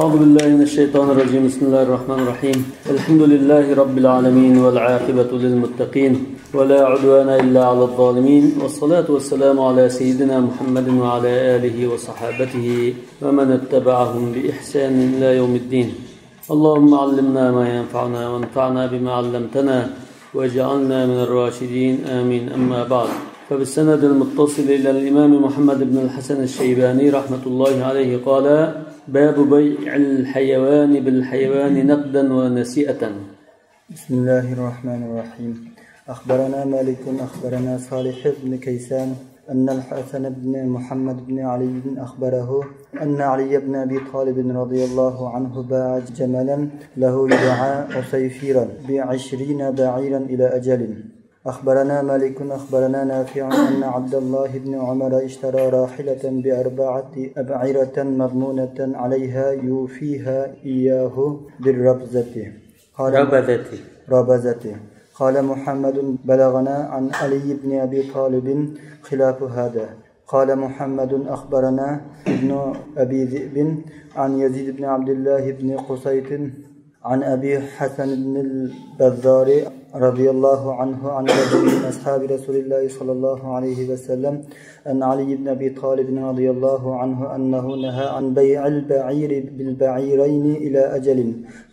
أعوذ بالله من الشيطان الرجيم. بسم الله الرحمن الرحيم. الحمد لله رب العالمين والعاقبة للمتقين ولا عدوان إلا على الظالمين، والصلاة والسلام على سيدنا محمد وعلى آله وصحابته ومن اتبعهم بإحسان إلى يوم الدين. اللهم علمنا ما ينفعنا وانفعنا بما علمتنا واجعلنا من الراشدين، آمين. أما بعد، فبالسند المتصل إلى الإمام محمد بن الحسن الشيباني رحمة الله عليه قال: باب بيع الحيوان بالحيوان نقدا ونسيئة. بسم الله الرحمن الرحيم. أخبرنا مالك أخبرنا صالح بن كيسان أن الحسن بن محمد بن علي أخبره أن علي بن أبي طالب رضي الله عنه باع جملا له يدعى عصيفيرا ب20 بعيرا إلى أجل. أخبرنا مالك أخبرنا نافع أن عبد الله بن عمر اشترى راحلة ب4 أبعرة مضمونة عليها يوفيها إياه بالربزة. ربزته. قال محمد: بلغنا عن علي بن أبي طالب خلاف هذا. قال محمد: أخبرنا ابن أبي ذئب عن يزيد بن عبد الله بن قصيط عن أبي حسن بن البزار رضي الله عنه عن رجل من أصحاب رسول الله صلى الله عليه وسلم أن علي بن أبي طالب رضي الله عنه أنه نهى عن بيع البعير بالبعيرين إلى أجل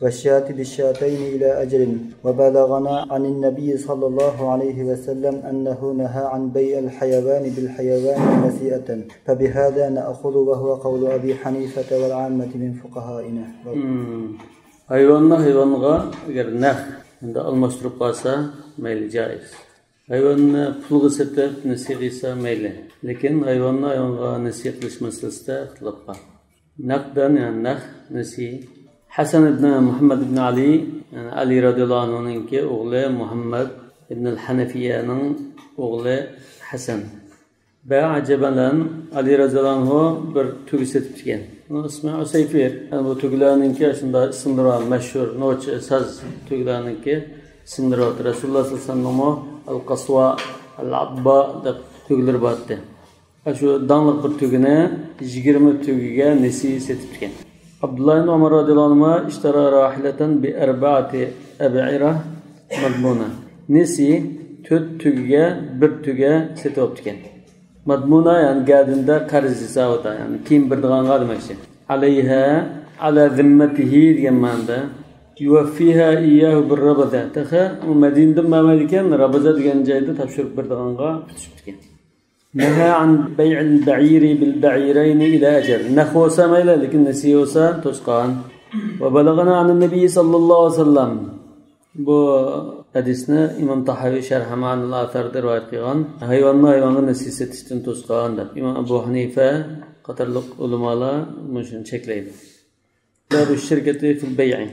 والشاة بالشاتين إلى أجل. وبلغنا عن النبي صلى الله عليه وسلم أنه نهى عن بيع الحيوان بالحيوان نسيئة، فبهذا نأخذ وهو قول أبي حنيفة والعامة من فقهائنا. hayvonga agar narx almashtirib qolsa mayli, joiz. Hayvonni pulga sotib nasiya qilsa mayli, lekin hayvonga nasiya qilish masalasida ixtilof bor. Naqdan, ya'ni narx, nasiya. Hasan ibn Muhammad ibn Ali, yani Ali radhiyallohu anhu'ningki o'g'li Muhammad ibn al-Hanafiyaning o'g'li Hasan ba'a jabalan Ali radhiyallohu anhu bir tugi sotib chiqqan. İsmi Usayfir. Yani bu tuglarninki shunda ismlari mashhur nochi saz tuglarninki ismlari Rasululloh sallallohu alayhi vasallam al-Qaswa, al-Adba deb tuglar bordi. Shu danliq bir tugini 20 tugiga nasiya setib chiqqan. Abdullah ibn Umar radhiyallohu anhu ishtara rahilatan bi 4 ab'ira madmuna. Nasiya 4 tugiga 1 tuga setib chiqqan. Madmuna yani gadinda qarz hisobida, yani kim birdig'anga demakchi. Alayha ala zimmatihi degan ma'noda. Yuwaffiha iyyahu birrabaza. Taxa Madinada ma'mad ekan, rabaza degan joyda topshirib birdig'anga bitishib ketgan. Naha an bay'il ba'iri bil ba'irayn ila ajal. Naxosa mayla, lekin nasiyosa to'sqan. Va balagana an nabiy sallallohu alayhi vasallam. Bu hadisni İmam Tahaviy sharh ma'nil asarda rivoyat qilgan. Hayvonga nasiya setishdan to'sqan deb İmam Abu Hanifa qatorliq ulamolar shuni cheklaydi. Babu shirkati fil bay'i.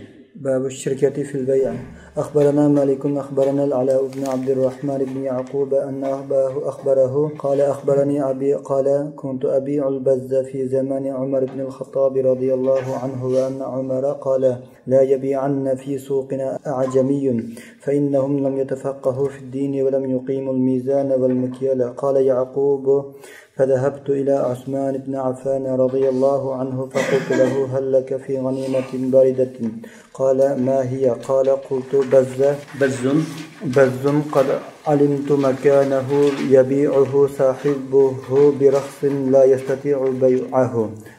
باب الشركة في البيع. أخبرنا مالك أخبرنا العلاء بن عبد الرحمن بن يعقوب أن أباه أخبره قال: أخبرني أبي قال: كنت أبيع البز في زمان عمر بن الخطاب رضي الله عنه، وأن عمر قال: لا يبيعن في سوقنا أعجمي فإنهم لم يتفقهوا في الدين ولم يقيموا الميزان والمكيال. قال يعقوب: فذهبت إلى عثمان بن عفان رضي الله عنه فقلت له: هل لك في غنيمة باردة؟ قال: ما هي؟ قال: قلت: بز قد علمت مكانه يبيعه صاحبه برخص لا يستطيع بيعه،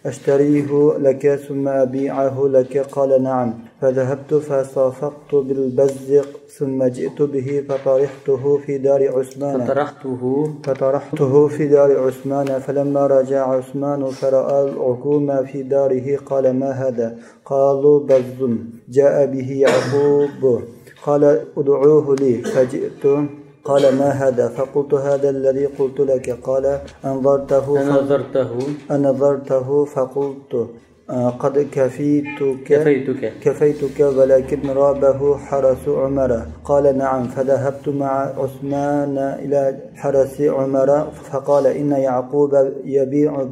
أشتريه لك ثم أبيعه لك؟ قال: نعم. فذهبت فصافقت بالبز ثم جئت به فطرحته في دار عثمان. فلما رجع عثمان فرأى العكوم في داره قال: ما هذا؟ قالوا: بز. جاء به يعقوب قال: ادعوه لي. فجئت قال: ما هذا؟ فقلت: هذا الذي قلت لك. قال: أنظرته فقلت: قد كفيتك ولكن رابه حرس عمر. قال: نعم. فذهبت مع عثمان إلى حرس عمر فقال: إن يعقوب يبيع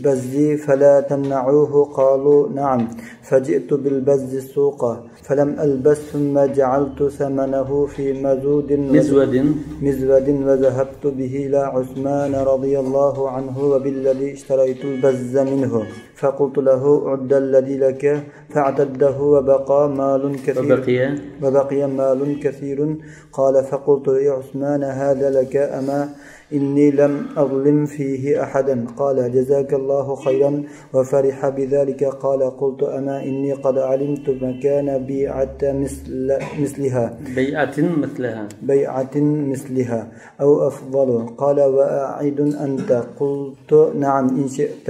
بزي فلا تمنعوه. قالوا: نعم. فجئت بالبز السوق فلم ألبس ثم جعلت ثمنه في مزود وذهبت به إلى عثمان رضي الله عنه وبالذي اشتريت البز منه فقلت له عد الذي لك فاعتده وبقى مال كثير قال فقلت لعثمان هذا لك أما إني لم أظلم فيه أحدا قال جزاك الله خيرا وفرح بذلك قال قلت أما إني قد علمت مكان بيعة مثلها أو أفضل قال وأعد أنت قلت نعم إن شئت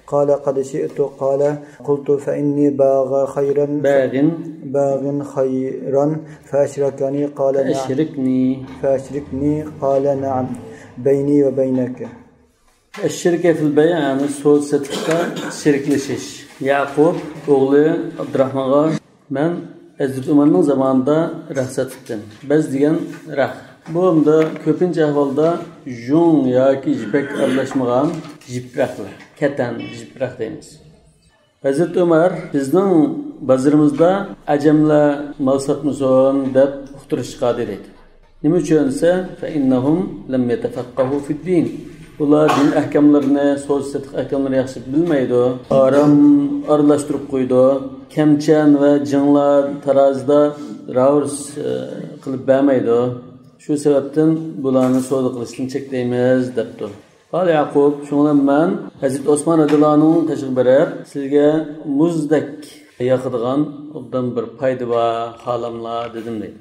قال قد شئت قال قلت فإني باغ خيرا فأشركني قال نعم بيني وبينك. الشركة في البيع يعني سوز ستفتا şirkleşiş. Yaqub oğlu Abdurrahman'a ben Hazreti Ömer'nin zamanında ruhsat ettim. Biz degan rah. Bu onda köpince ahvalda jun yoki jipek aralashmagan jipraklar. Katan jiprak deymiz. Hazreti Ömer bizning bazirimizda ajamlar mal sotmason deb uqtirishga dedi. Nima uchun esa fa innahum lam yatafaqqahu fid din. Ular din ahkamlarini, so'z setiq ahkamlarini yaxshi bilmaydi. Aralashtirib qo'ydi. Kamchan va jinglar tarazida ravrs qilib bermaydi. Shu sababdan bularni savdo qilishdan cheklaymiz debdi. Qal Yaqub, shundan men Hazrat Osmon radhiyallohu anhu tashib berib, sizga muzdek yoqadigan obdan bir foyda va xolamlar dedim deydi.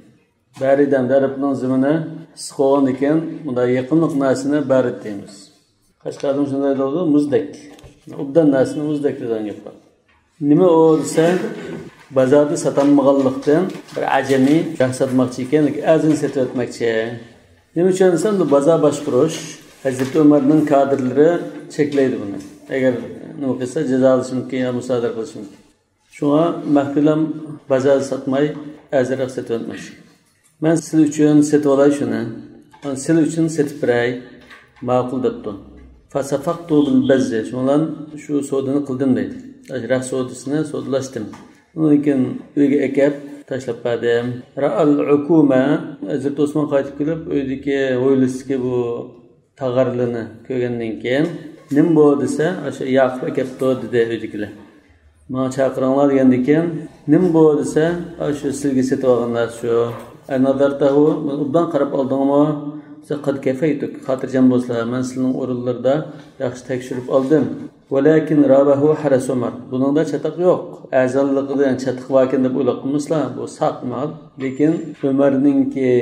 Baridan darabning zimini siqogan ekan, bunda yaqinlik narsani barid deymiz. Qashqardan shunday deydi, muzdek. Obdan narsani muzdek degan gap bor. Nima o desa, bozorda sotilmaganlikdan bir ajami sotmoqchi ekan, azin sotib o'tmoqchi. Nima uchun desa, bu bozor boshqarish Hazrat Umarning kadrlari cheklaydi buni. Agar nima qilsa jazolanishi mumkin yo musodara qilishi mumkin. Shunga mahfilam bozor sotmay azroq sotib o'tmoqchi. Men siz uchun setib olay shuni. Siz uchun setib beray. Ma'qul debdi. Fasafaqtu bil bazzi. Shundan shu sodini qildim deydi. Ajrah sodisini sodlashdim. Undan keyin uyga ekib tashlab berdim. Ra'al hukuma Hazrat Osmon qaytib kelib, uydagi o'ylisiga bu tag'arlini ko'rgandan keyin nim bu desa, o'sha Yaqub akapti dedi uydagilar. Mana chaqiringlar degandan keyin nim bu desa, o'sha sizga setib olganlar shu. Nazartahu ubdan qarab oldingmi? Qad kafaytuk. Xotirjam bo'lsizlar, men sizning o'rinlarda yaxshi tekshirib oldim. Walakin rabahu haras Umar. Buningda chataq yo'q. Azalligidan chataq vakin deb o'ylaqmizlar. Bu saqmal. Lekin Umarningki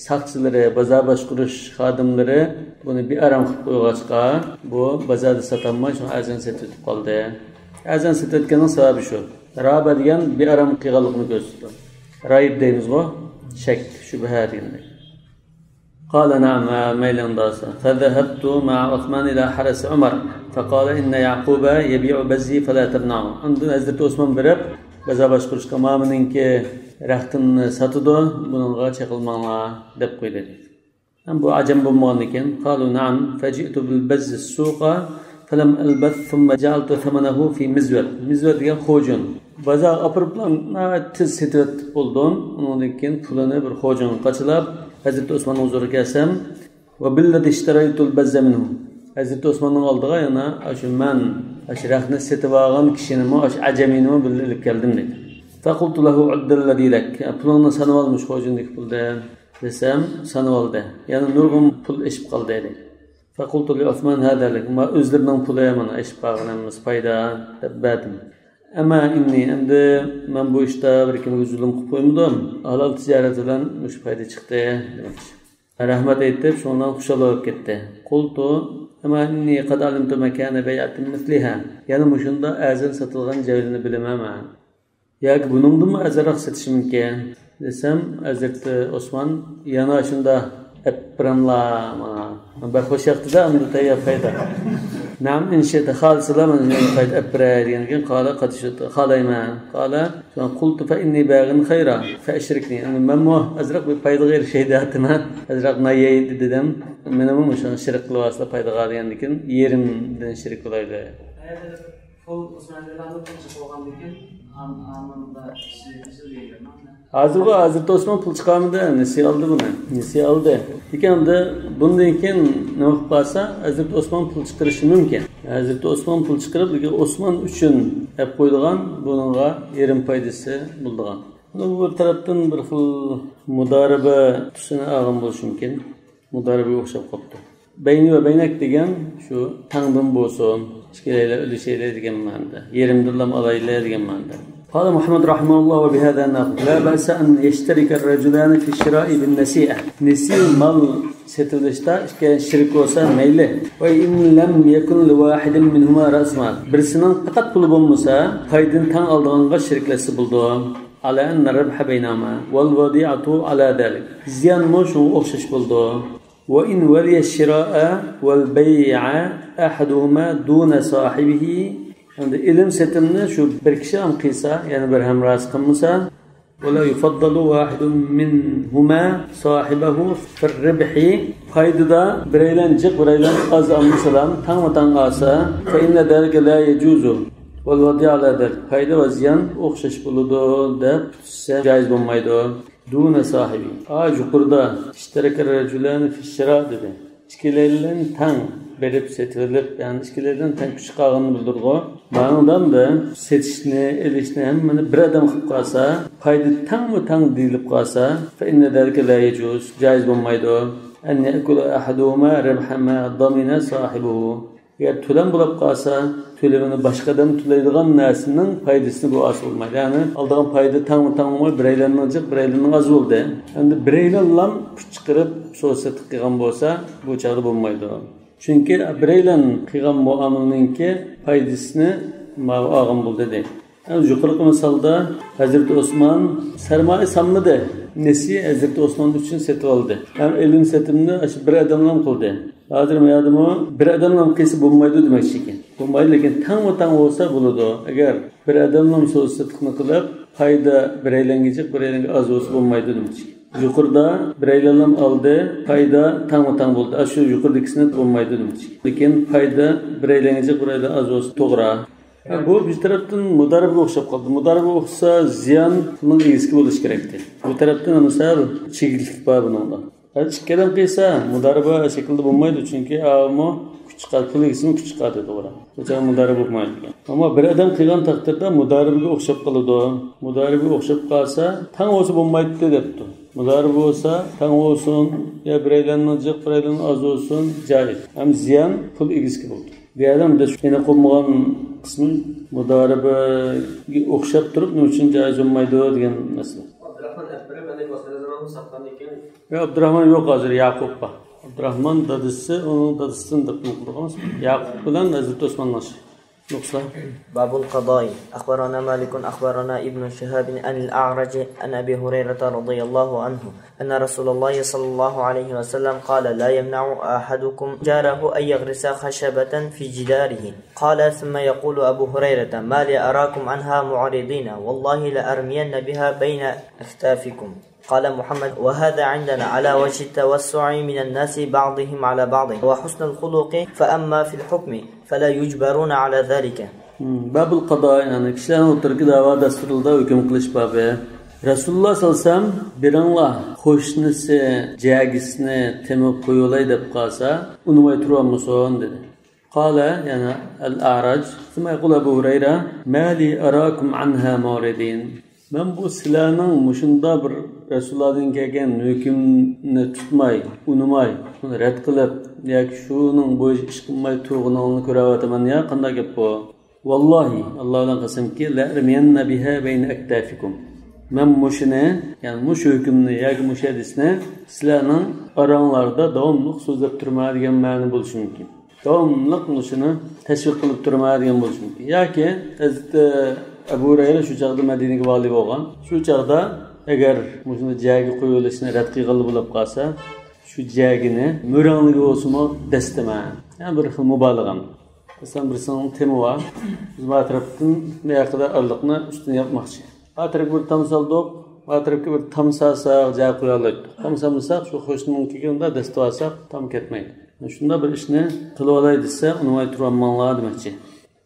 saqchilari, bozor boshqarish xodimlari buni bir aram qilib qo'yg'achqa, bu bozorda sotilmay, shu azan setib qoldi. Azan setayotganning sababi shu. Raba degan bir aram qilganlikni ko'rsatdi. Rayib deymiz-ku. شك شبهات قال نعم ميلان داسا فذهبت مع عثمان إلى حرس عمر فقال إن يعقوب يبيع بزي فلا تمنعه عندنا حضرت عثمان برب بزا باشقرش كمامنين كي رختن ساتدو بنونغا چقلمانلا دب قويدي بو عجم بمغانيكين قالوا نعم فجئت بالبز السوق فلم ألبث ثم جعلت ثمنه في مزود ديال خوجون Bazar apırıplan tiz setet oldun. Ondan keyin pulini bir xo'jin qachilab Hazrat Osmonning huzuriga kelsam va billadi ishtaraytul bazza minhu. Hazrat Osmonning oldiga yana shu men ashraqni setib olgan kishini o'sha ajamini bilib keldim dedi. Faqultu lahu uddal ladilak. Pulini sanab olmush xo'jinlik puldan desam sanab oldi. Yana nurg'un pul ishib qoldi dedi. Faqultu li Osman hadalik. Ma o'zlarining puli mana ishib qolganimiz foyda deb berdim. Ama inni endi men bu ishda bir kimga zulm qilib qo'ymadim. Halol tijorat bilan mush foyda chiqdi demoqchi. Rahmat aytib, shundan xushal bo'lib ketdi. Qultu ama inni qad alimtu makana bay'atin misliha. Yana mushunda azal sotilgan joyini bilaman. Yoki buningdimi azroq sotish mumkin desam, Hazrat Osmon yana shunda epramla mana bir xo'shaqtida unda tayyor foyda. نعم إن شئت خالص لمن قد أبرار يعني قال قد شئت خاليما قال قلت فإني باغ خيرا فأشركني أنا ممو أزرق بفايد غير شهداتنا أزرق نايي ددم من مو مش شرك الواسطة فايد غالي لكن يرم دن شرك ولا Hazreti Osman pul chiqarmidi, nasiya oldi buni. Nasiya oldi. Ekanda bundan keyin nima qilib qolsa, Hazreti Osman pul chiqarishi mumkin. Hazreti Osman pul chiqarib, lekin Osman uchun deb qo'yilgan, buningga yerim foydasi bo'lgan. Bu tarafdan bir xil mudariba tusini olgan bo'lishi mumkin. Mudaribaga o'xshab qolibdi. Bayni va baynak degan shu tangdan bo'lsin, ishkilaylar, o'lishaylar degan ma'noda. Yerimdan olaylar degan ma'noda. قال محمد رحمه الله وبهذا نقول لا بأس أن يشترك الرجلان في الشراء بالنسيئة نسيء مال ستولشتا شرك وسا ميله وإن لم يكن لواحد منهما رأس مال برسنان فقط طلب موسى فايدن تان ألدغانغا شركلسي بولدو على أن الربح بينهما والوديعة على ذلك زيان موشو أخشش بولدو وإن ولي الشراء والبيع أحدهما دون صاحبه yani ilim setimni şu bir kişi ham qilsa, yani bir hamroz qilmasa, ولا يفضل واحد منهما صاحبه في الربح فايدة بريلان جق بريلان az almışsalam tang alsa فإن ذلك لا يجوز والوضع على ذلك fayda ve ziyan o'xshash bo'ladi deb jaiz bo'lmaydi. Duna sahibi. Yuqorida ishtiraka rajulan fi shira dedi. İkilerden tang berip setilip, yani işkilerden tang küçük ağını bildirgo. Mağından da setişini, elişini hemen bir adam kılıp kalsa, paydı tang deyilip kalsa, fe inne derke la yecuz, caiz bulmaydı. En ye'kula ahaduma rebhama damine sahibuhu. Eğer tülen bulup kalsa, tülemini başkadan tüleydiğen nesinin paydasını bu az olmaydı. Yani aldığın paydı tang olmayı bireylerin olacak, bireylerin az oldu. Yani bireylerle çıkarıp sosyete kıygan olsa, bu çağrı bulmaydı. Çünkü bireylerin kıygan muameleninki paydasını ağın buldu değil. Yani yukarı misalda Hazreti Osman sermaye sanmadı. Nesi Hazreti Osman için seti aldı. Yani elin setimini bir adamla kıldı. Hazır meyadımı bir adamla kesi bulmaydı demek ki. Bulmaydı lakin tang olsa buludu. Eğer bir adamla sosyetini kılıp payda bireylen gecek az olsa bulmaydı demek ki. Yukarıda bireylerle aldı, payda tang buldu. Şu yukarıdakisini bulmaydı demek ki. Lakin payda bireylen gecek az olsa toğra. Bu bir taraftan mudaribga o'xshab qoldi. Mudaribga o'xshasa ziyon bunun eski bo'lishi kerakdi. Bu tarafdan misal cheklik bor bunda. Ikkadan qilsa mudariba shaklda bo'lmaydi, chunki avmo kuch qalbligini kuch qadi to'g'ri. O'sha mudarib bo'lmaydi. Ammo bir odam qilgan taqdirda mudaribga o'xshab qoladi. Mudaribga o'xshab qolsa, tang o'zi bo'lmaydi debdi. Mudarib bo'lsa, tang olsun, ya bireylarning jiq bireylarning az olsun, joiz. Ham ziyon pul egizki bo'ldi. Bir adam da yine qo'ymagan qismi mudaribaga o'xshab turib, nima uchun joiz bo'lmaydi degan masala. Abdurrahman yo'q hozir, Yaqub bor. Abdurrahman dadisi, onun dadisidan deb qilamiz. Yaqub bilan Hazrat Osman nashi. باب القضاء أخبرنا مالك أخبرنا ابن شهاب عن الأعرج عن أبي هريرة رضي الله عنه أن رسول الله صلى الله عليه وسلم قال لا يمنع أحدكم جاره أن يغرس خشبة في جداره قال ثم يقول أبو هريرة ما لي أراكم عنها معرضين والله لأرمين بها بين أكتافكم قال محمد وهذا عندنا على وجه التوسع من الناس بعضهم على بعض وحسن الخلق فأما في الحكم فلا يجبرون على ذلك. باب القضاء yani kişilerin oturki dava dasturunda hüküm kılış babı. Resulullah sallallahu aleyhi ve sellem biranla hoşnisi, cagisini temip koyulay dep kalsa unumay turamıson dedi. Kale yani el-A'rac thumma yaqul Abu Hureyre ma li arakum anha muridin. Ben bu silahın muşunda bir Resulullah'ın kelgen hükümünü tutmay, unumay, bunu red kılıp, yoki şunun bu iş qilmay turg'unini ko'rayapman ya, qanday gap bu? Vallahi Allohdan qasamki, la armiyanna biha bayna aktafikum. Men mushuni, ya'ni mush hukmni yoki mush hadisni sizlarning oranglarda davomli so'zlab turmaydigan ma'no bo'lishi mumkin. Davomli mushuni tashviq qilib turmaydigan bo'lishi mumkin. Yoki Abu Hurayra şu çağda Medine'ye vali bo'lgan. Şu çağda eğer mushuni jagi qo'yilishini rad qilg'ili bo'lib qolsa, şu jagini mo'ranligi bo'lsa-mu dastama. Yani bir xil mubolag'a. Masalan, birisinin temi var. Biz bu tarafdan ne kadar arlıqni üstüne yapmoqchi. Atrafga bir tamsaldoq, atrafga bir tamsasak, jag qo'yaylik. Tamsamsak şu xo'shning kelganda dasta olsak, tam ketmaydi. Shunda bir ishni qilib olay desa, uni aytib turmanlar demoqchi.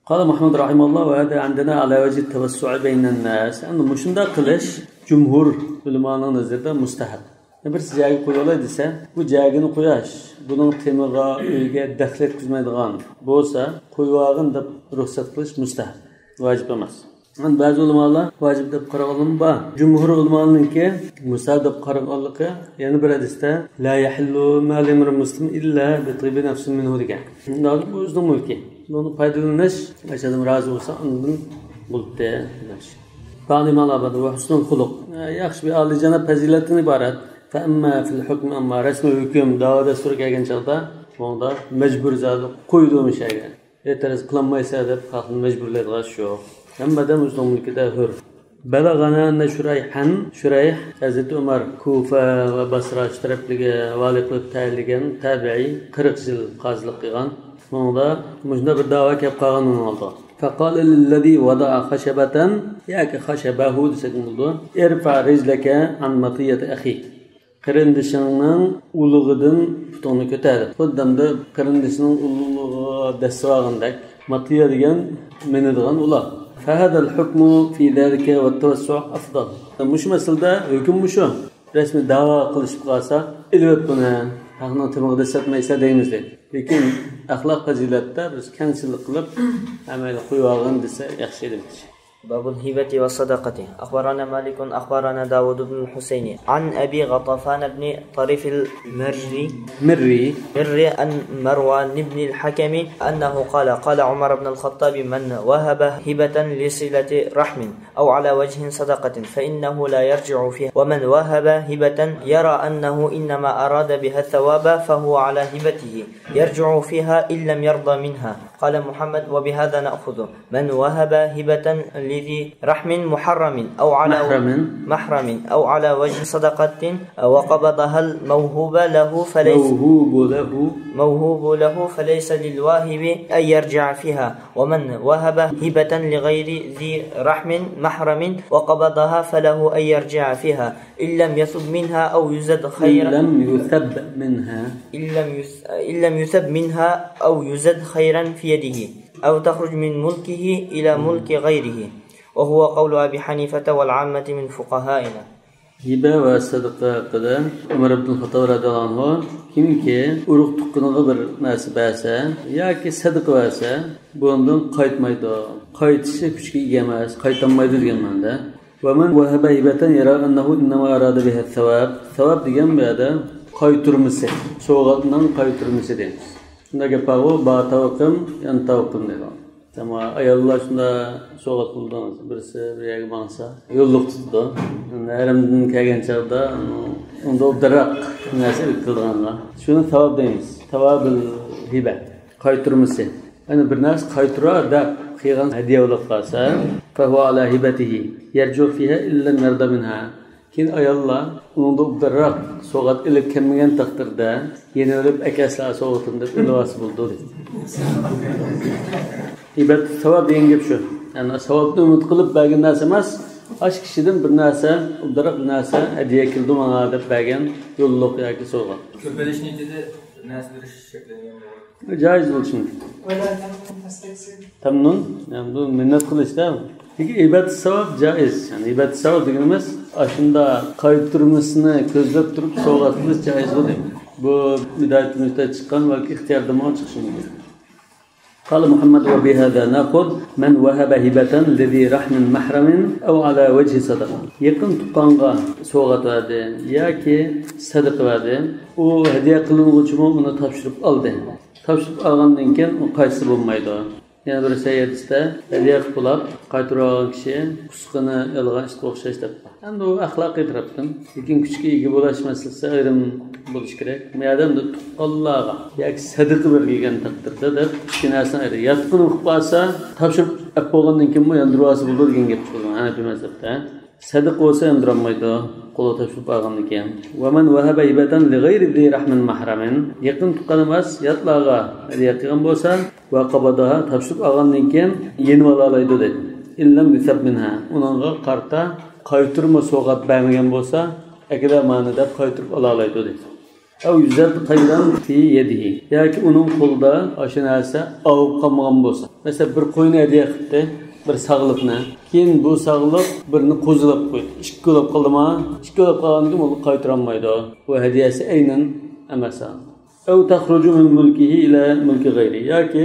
قال محمد رحمه الله وهذا عندنا على وجه التوسع بين الناس. أنه مشunda qilish jumhur ulamoning nazarida mustahab. Bir joyga qo'yolay desa, bu joyini qo'yash, buning temirga, uyga daxl etkazmaydigan bo'lsa, qo'yvag'in deb ruxsat qilish mustahab, vojib emas. Ba'zi ulamolar vojib deb qaragan bor. Jumhur ulamolarniki mustahab deb qaraganligi yana bir hadisda la yahillu mal imri muslim illa bi tibi nafsin minhu degan. Bu o'zining mulki. Buni foydalanish, ashadam rozi bo'lsa, undan bo'libdi deyish. Ta'limalar va husnul xuluq. Yaxshi bir olijanob fazilatdan iborat. Fa amma fil hukm amma rasmiy hukm da'voda surga kelgan chaqda, bunda majbur zodi qo'ydim ishga. E'tiroz qilmaysa deb xalqni majburlaydigan shu. Hammadan o'zining mulkida hur. Balag'ana anna Shurayh Hazrat Umar Kufa va Basra tarafligi vali qilib tayinlagan tabi'i 40 yil qozilik qilgan. Bunda mujna bir da'vo kelib qolganini oldi. فقال للذي وضع خشبة ياك خشبه دسكمدو ارفع رجلك عن مطية أخيك قرندشنن ulug'idan putoni ko'tarib xuddamda qirindishning ulug'i dasvag'indak matiya degan menadigan ular فهذا الحكم في ذلك والتوسع أفضل. مش مثلا hukm mushu rasmiy da'vo qilishib qolsa ilvat buni haqni tilga desatmaysa deymiz deb. Lekin axloq fazilatda biz kamchilik qilib amal qo'ygan desa yaxshi edi. باب الهبة والصدقة. أخبرنا مالك أخبرنا داود بن الحسين عن أبي غطفان بن طريف المري عن مروان بن الحكم أنه قال عمر بن الخطاب من وهب هبة لصلة رحم أو على وجه صدقة فإنه لا يرجع فيها ومن وهب هبة يرى أنه إنما أراد بها الثواب فهو على هبته يرجع فيها إن لم يرضى منها. قال محمد وبهذا نأخذ من وهب هبة لذي رحم محرم أو على وجه صدقة وقبضها الموهوب له فليس للواهب أن يرجع فيها. ومن وهب هبة لغير ذي رحم محرم وقبضها فله أن يرجع فيها إن لم يثب منها أو يزد خيرا إن لم يثب منها أو يزد خيرا في يده أو تخرج من ملكه إلى ملك غيره وهو قول أبي حنيفة والعامة من فقهائنا. Hiba va sadaqa qilib Umar ibn Xattob radhiyallohu anhu kimki urug' tuqqaniga bir narsa bersa yoki sadaqa bersa bundan qaytmaydi. Qaytishi kuchga ega emas, qaytolmaydi degan ma'noda. Va man wahaba hibatan yara annahu innama arada biha thawab. Thawab degan bu yerda qayturmisi, sovg'atning qayturmisi deymiz. Shunda gapago ba tavqim, yan tavqim dedi. Ama ayollar şunda soğuk bulduğunuz birisi bir yere bansa yolluk tuttu. Erimden kelgen çağda onda obdarak neyse kıldıranlar. Şunu tavab deymiz. Tavabül hibe. Kayturması. Yani bir nas kaytura da kıygan hediye olup kalsa fehu ala hibetihi. Yercu fiha illa nerda minha. Kin ayollar onda obdarak soğuk ilip kelmeyen takdirde yeni ölüp ekesla soğutunda ilvası buldu dedi. Hibet savab degan gap shu. Yani savobni umid qilib bergan narsa emas, ash kishidan bir narsa, uddaroq bir narsa hadiya qildi menga deb bergan yo'lliq yoki sovg'a. Ko'palish niyatida narsa berish shaklangan bo'ladi. Joiz bo'lishi mumkin. Tamnun, yani bu minnat qilishda. Lekin ibodat savob joiz. Yani ibodat savob deganimiz ashunda qaytirmasini ko'zlab turib sovg'a qilish joiz bo'ladi. Bu bidatimizda chiqqan va ixtiyordan chiqishi mumkin. قال محمد وبهذا نأخذ من وهب هبة لذي رحم محرم أو على وجه صدقة. يكن تقانغا سوغة وادي ياكي صدقة وادي و هدية قلنغوچمو bunu tapşırıp aldı. Tapşırıp alğandan keyin o qaysı bolmaydı. Yani bir sayediste hediye qilib qaytargan kishi qusqini yolg'on ishga o'xshash deb. Endi u axloqiy tarafdan, lekin kuchga ega bo'lish masalasi ayrim bo'lish kerak. Madamda tuqqanlarga yoki sadaqa bergan taqdirda deb ikki narsani ayirib yatqin qilib qolsa, topshirib olib bo'lgandan keyin yandirasi bo'ladi degan gap chiqadi. Hanafi mazhabda sadaqa bo'lsa yandirilmaydi, qo'lga topshirib olgandan keyin. Va man wahaba hibatan li ghayri dhi rahmin mahramin yaqin tuqqan emas, yatlarga hadiya qilgan bo'lsa va qabadaha topshirib olgandan keyin yenib olaydi dedi. İllam yusab minha. Uningga qarta qaytirma so'g'at bermagan bo'lsa, akida ma'noda qaytirib ola oladi dedi. أو يزاد خيرا في يده yoki uning qo'lida o'sha narsa ovib qolmagan bo'lsa masalan bir qo'yni hadiya qildi bir sog'liqni keyin bu sog'liq birini qo'zilab qo'ydi ikki bo'lib qoldimi ikki bo'lib qolgandan keyin uni qaytara olmaydi bu hadiyasi aynan emas أو تخرج من ملكه إلى ملك غيره yoki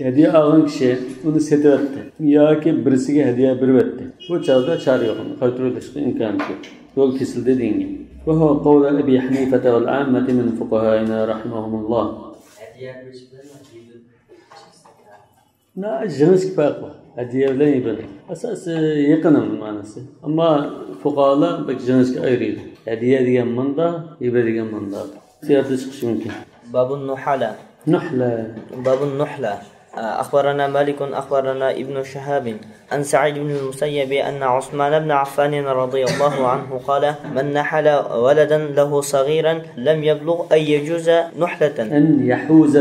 hadiya olgan kishi uni setyapti yoki birisiga hadiya beryapti bu chog'da chora yo'q qaytarishga imkon yo'q yo'l kesildi degan وهو قول أبي حنيفة والعامة من فقهائنا رحمهم الله. لا جنس كفاك هدية ولا يبان أساس يقنم معناه أما فقهاء بك جنس كأيريد هدية دي من دا يبان دي من دا سيادة ممكن. باب النحلة. باب النحلة. أخبرنا مالك أخبرنا ابن شهاب عن سعيد بن المسيب أن عثمان بن عفان رضي الله عنه قال من نحل ولدا له صغيرا لم يبلغ أن يجوز نحلة أن يحوز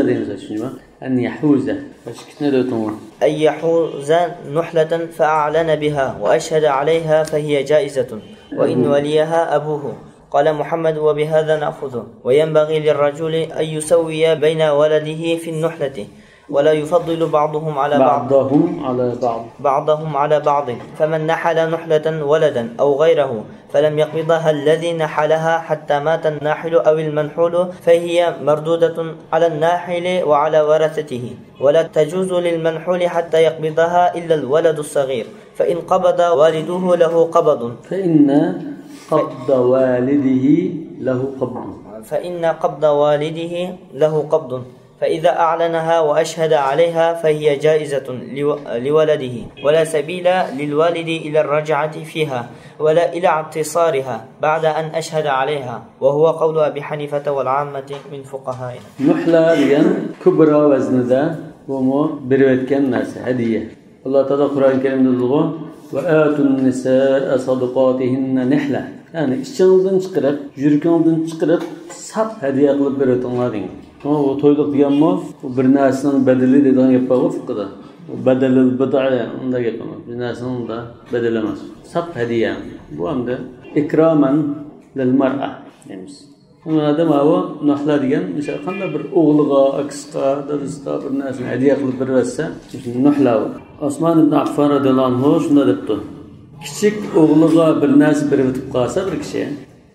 أن يحوز نحلة فأعلن بها وأشهد عليها فهي جائزة وإن وليها أبوه. قال محمد وبهذا نأخذه وينبغي للرجل أن يسوي بين ولده في النحلة ولا يفضل بعضهم على بعض فمن نحل نحلة ولدا أو غيره فلم يقبضها الذي نحلها حتى مات الناحل أو المنحول فهي مردودة على الناحل وعلى ورثته ولا تجوز للمنحول حتى يقبضها إلا الولد الصغير فإن قبض والده له قبض فإن قبض والده له قبض فإذا أعلنها وأشهد عليها فهي جائزة لولده ولا سبيل للوالد إلى الرجعة فيها ولا إلى اعتصارها بعد أن أشهد عليها وهو قول أبي حنيفة والعامة من فقهائنا. نحلة لين كبرى وزن ذا ومو بروت كان ناس هدية الله تعالى القرآن الكريم يقول وآتوا النساء صدقاتهن نحلة يعني işçinizden çıkarıp, yürükanızdan çıkarıp sap hediye kılıp beriyotganlar deyin. Ama o toyluq deganmi, bu bir narsaning bedeli degan gap bor fiqhda. Bu bedelil bid'a unda gap emas. Bir narsaning da bedeli emas. Sap hadiya. Bu hamda ikraman lil mar'a deymiz. Bunda bu nahla degan, mesela qanday bir o'g'liga, aksiga, dadasiga bir narsani hadiya qilib bersa, nahla. Osmon ibn Affon radhiyallohu anhu shunday debdi. Kichik o'g'liga bir narsa berib qolsa bir kishi,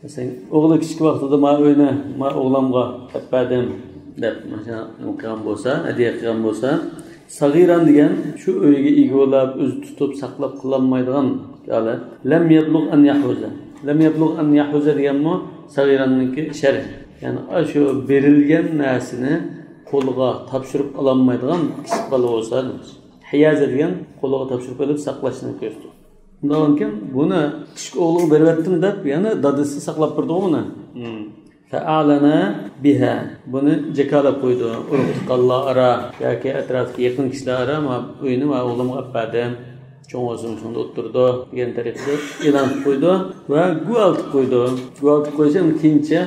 masalan, o'g'li kichik vaqtida ma o'g'limga tapadim deb mana imkon bo'lsa, hadiya qilgan bo'lsa, sag'iran degan shu uyga egolab, o'zi tutib saqlab qololmaydigan holat. Lam yablugh an yahuz deganmi, sag'iranniki sharh. Ya'ni shu berilgan narsani qo'lga topshirib ololmaydigan kichik bola bo'lsa, hiyaza degan qo'lga topshirib olib saqlashni ko'rsatadi. Bundan keyin buni kichik o'g'liga beryaptim deb, yana dadasi saqlab turdi uni. Fa'alana biha. Buni jakalab qo'ydi. Urug'liqlar ara yoki atrofga yaqin kishilar ara ma uyni va o'g'limga olib cho'ng o'zim shunda o'tirdi degan tariqada e'lon qilib qo'ydi va guvaltib qo'ydi. Guvaltib qo'ysa keyincha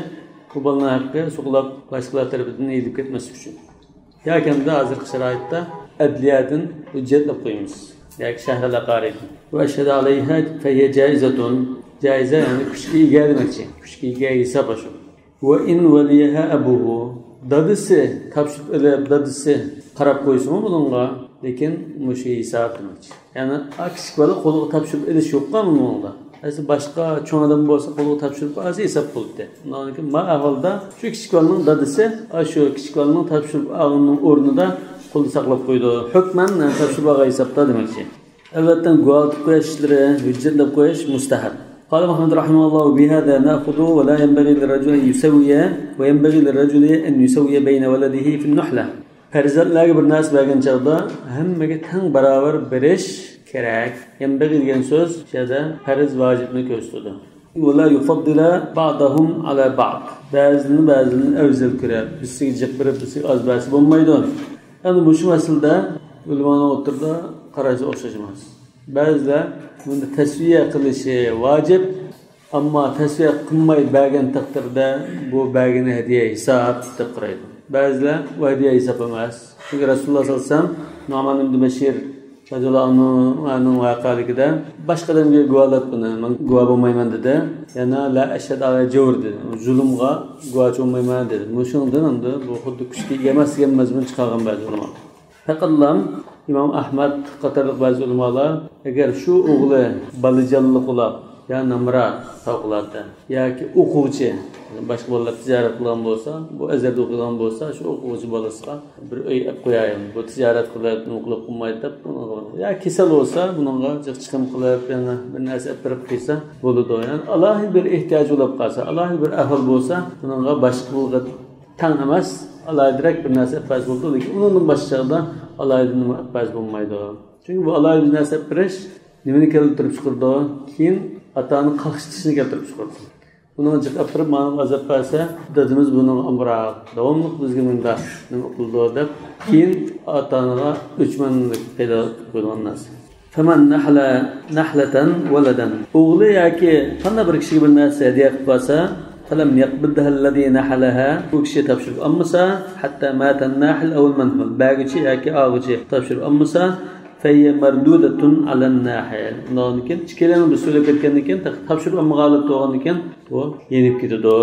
bu bolaning haqqi suqlab boshqalar tarafidan yeyib ketmaslik uchun. Yoki hozirgi sharoitda adliyadan hujjatlab qo'yamiz. yoki shahrlar qaraydi. Va ashhadu alayha fa hiya jaizatun. Jaiza yani kuchga ega demakchi. Kuchga ega hisob shu. Va in waliyaha abuhu. Dadisi topshirib dadisi qarab qo'ysimi bunga, lekin mushi hisob demakchi. Ya'ni aks bola qo'lga topshirib elish yo'qmi bunda? Aslida boshqa cho'ng odam bo'lsa qo'lga topshirib o'zi hisob qildi. Undan keyin ma ahvolda shu kichik bolaning dadisi shu kichik bolaning topshirib olganning o'rnida qo'lda saqlab qo'ydi. Hukman topshirib olgan hisobda demakchi. Albatta guvohlik qo'yishlari, hujjatlab qo'yish mustahab. قال محمد رحمه الله بهذا نأخذ ولا ينبغي للرجل أن يسوي وينبغي للرجل أن يسوي بين ولده في النحلة. Farzandlarga bir narsa bergan chog'da hammaga teng barobar berish kerak. Yanbaghi degan so'z shada farz vojibni ko'rsatadi. Wala yufaddila ba'dahum ala ba'd. Ba'zini afzal ko'radi. Birisiga jiq berib, birisiga oz bersa bo'lmaydi. Endi bu shu masalada ulamoni o'tirda qarashi o'xshash emas. Ba'zilar bunda tasviya qilishi vojib, ammo tasviya qilmay bergan taqdirda bu bergan hadiya hisob deb qaraydi. Ba'zilar bu hadiya hisob emas. Çünkü Rasulullah sallallahu aleyhi ve sellem Nu'man ibn Bashir Rasulullohning voqealigida boshqa odamga guvohlat buni, men guvoh bo'lmayman dedi. Yana la ashhad ala jawr dedi. Zulmga guvoh bo'lmayman dedi. Shundan endi bu xuddi kuchga emas degan mazmun chiqargan ba'zi ulamo. Faqatlam İmam Ahmad qatorli ba'zi ulamolar agar shu o'g'li balijonlik bo'lib, ya namra tavqiladi yoki o'quvchi boshqa bolalar tijorat qilgan bo'lsa, bu azarda o'qigan bo'lsa, shu o'quvchi bolasiga bir uy olib qo'yayim. Bu tijorat qilib, qilib qo'ymaydi deb ya kasal bo'lsa, bunga chiqim qilib, yana bir narsa olib berib qo'ysa bo'ladi. Yani alohida bir ehtiyoj bo'lib qolsa, alohida bir ahvol bo'lsa, bunga boshqa bo'lga tang emas, alohida bir narsa faz bo'ldi, lekin uning boshqada alohida nima faz bo'lmaydi. Chunki bu alohida narsa berish nimani keltirib chiqardi? Keyin atani qalqishishni keltirib chiqardi. Bunun çıkıp bir ma'lum azap verse, dedimiz bunun amra davamlı bizge munda nima qildi deb keyin atanaga 3 manlik paydo bo'lgan narsa. Faman nahlatan waladan. O'g'li yoki qanday bir kishiga bir narsa hadiya qilib qo'ysa, falam yaqbidha alladhi nahalaha, u kishi topshirib olmasa, hatta mata an-nahl aw al-manhul. Bagichi yoki og'ichi topshirib olmasa, fayya mardudatun alan-nahil. Bundan keyin bir so'lab ketgandan keyin topshirib olmaganlik to'g'an ekan, bu yenib ketadi.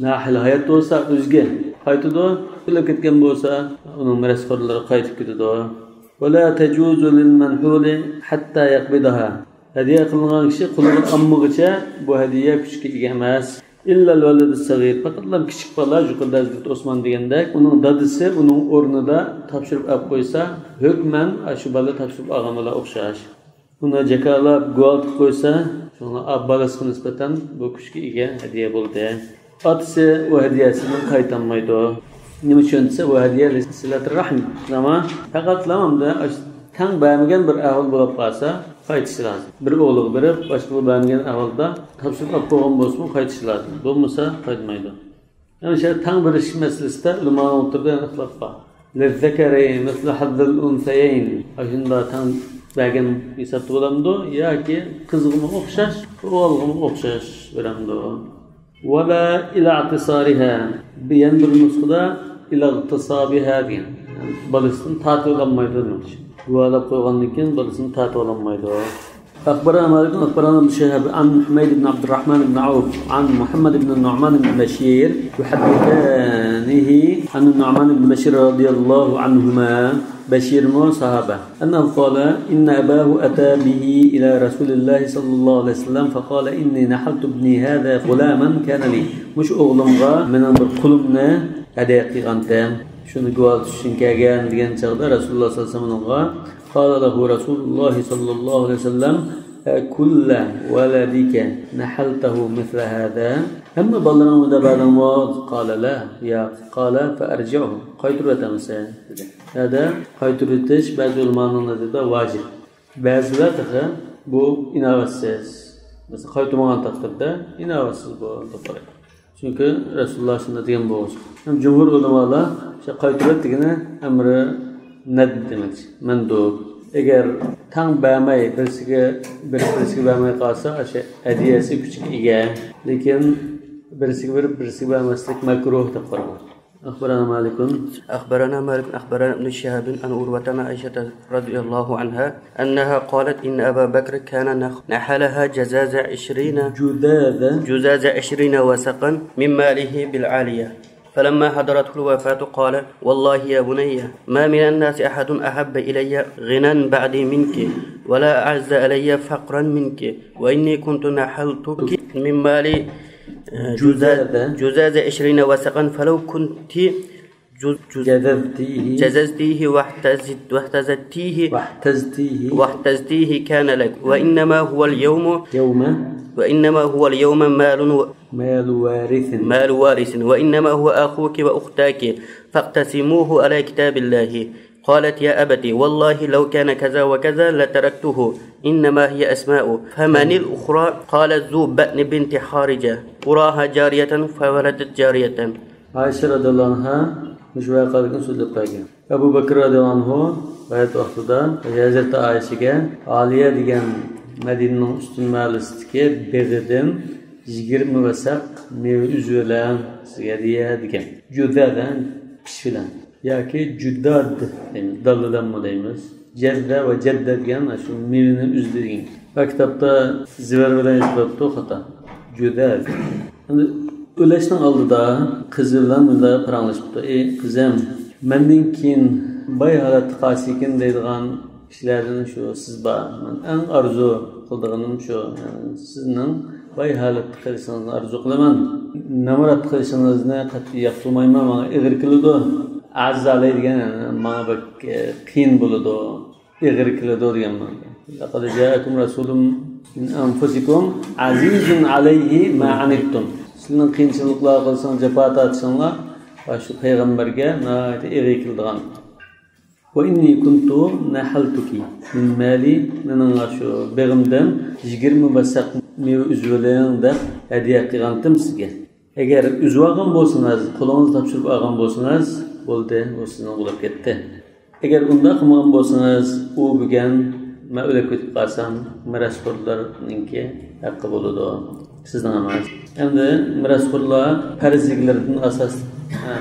Nahil hayot bo'lsa o'zga qaytadi, so'lab ketgan bo'lsa, uning mirasxo'rlari qaytib ketadi. Wala tajuzu lil-manhul hatta yaqbidaha. Hadiya qilingan kishi quliga olmaguncha bu hadiya kuchga ega emas. İlla al-walad as-saghir. Faqatlam kichik bola, yuqorida Hazrat Osman degandek, uning dadisi uning o'rnida topshirib olib qo'ysa, hukman shu bola topshirib olganlar o'xshash. Uni jakalab guvoh qo'ysa, shunga abbalasiga nisbatan bu kuchga ega hadiya bo'ldi. Otasi u hadiyasini qaytarmaydi. Nima uchun desa, u hadiya silatur rahim. Ama faqatlamda tang bermagan bir ahvol bo'lib qolsa, qaytishi lozim. Bir o'g'liga berib, boshqa bo'lmagan ahvolda topshirib olib qo'ygan bo'lsa, qaytishi lozim. Bo'lmasa, qaytmaydi. Yani şey tang berish masalasida ulamoni o'tirda ixtilof bor. Lizzakari mislu hazzal unsayayn. Ashunda tang bergan hisobda bo'lamdi yoki qizig'imi o'xshash, o'g'ilg'imi o'xshash beramdi. Wala ila i'tisariha. Biyan bir nusxada ila i'tisabiha degan. Balısını tatib olmaydi demoqchi. Guvalab qo'ygandan keyin balısını tatib olmaydi. أخبرنا مالك أخبرنا ابن شهاب عن حميد بن عبد الرحمن بن عوف عن محمد بن النعمان بن بشير يحدثانه عن النعمان بن بشير رضي الله عنهما بشير صحابة أنه قال إن أباه أتى به إلى رسول الله صلى الله عليه وسلم فقال إني نحلت ابني هذا غلاما كان لي مش أغلمغا من قلمنا أداقي غنتام شنو قوال تشنكاغان ديان چغدا رسول الله صلى الله عليه وسلم قال له رسول الله صلى الله عليه وسلم كل ولدك نحلته مثل هذا أما بلنا مدبادا قال لا يا قال فأرجعه قيترة مثلا هذا قيترتش بعض المعنى ده واجب بعض ذاتها bu inavatsiz mesela qaytmagan taqdirda inavatsiz bu to'g'ri chunki rasululloh shunday degan bo'lsa ham jumhur ulamolar o'sha qaytirib degani amri nad demakchi mandub agar tang bermay birisiga bermay qolsa o'sha hadiyasi kuchga ega lekin birisiga berib birisiga bermaslik makruh deb qaragan. أخبرنا مالك أخبرنا ابن شهاب عن عروة عن عائشة رضي الله عنها أنها قالت إن أبا بكر كان نحلها جزاز 20 وسقا من ماله بالعالية فلما حضرته الوفاة قال والله يا بني ما من الناس أحد أحب إلي غنى بعدي منك ولا أعز علي فقرا منك وإني كنت نحلتك من مالي جزاز 20 وسقا فلو كنت جززتيه واحتزتيه كان لك وإنما هو اليوم مال وارث وإنما هو أخوك وأختاك فاقتسموه على كتاب الله. قالت يا أبتي والله لو كان كذا وكذا لتركته إنما هي أسماء فمن الأخرى قالت ذو بأن بنت خارجة أراها جارية فولدت جارية. عائشة رضي الله عنها مش واقعا سلطة باقي أبو بكر رضي الله عنه وهذا وقتها Hazreti Ayşe'ye Aliye diyen Medine'nin üstün mahallesindeki Beğir'den 20 vasak meyve üzülen sigariye diyen Cüdadan pişilen ya ki cüdad deyimiz, dallıdan mı deyimiz Cedde ve cedde diyen şu mevini üzdüğün. Ve kitapta ziver veren yazılıptı o hata. Cüdel. Yani öleşten aldı da kızı bilen bunda paranlaşıptı. Kızım, menden keyin bay halat qasikin deydigan işlerden şu siz ba. Men en arzu qıldığım şu. Yani sizning bay halat qilishingni arzu qilaman. Namarat qilishingni qat'iy yoqtirmayman, menga ig'ir keladi. Azzalay degan menga bir qiyin bo'ladi. Ig'ir keladi deganman. Laqad ja'akum rasulun min anfusikum azizun alayhi ma anittum. Sizning qiyinchiliklar qilsang, jafo tortishinglar şu peygamberge nâhayet ig'ir keladigan. Ve inni kuntu nahaltuki min mali mening şu begimden 20 basak meva üzveleyin deb hadiya qilgandim sizga. Agar üzüp olgan bo'lsangiz, qo'lingizni topshirib olgan bo'lsangiz, bo'ldi, u sizning bo'lib ketdi. Agar unda qilmagan bo'lsangiz, u bugun men o'lib ketib qolsam, mirosxo'rlarningki haqqi bo'ladi. Sizning emas. Endi mirosxo'rlar farzliklardan asos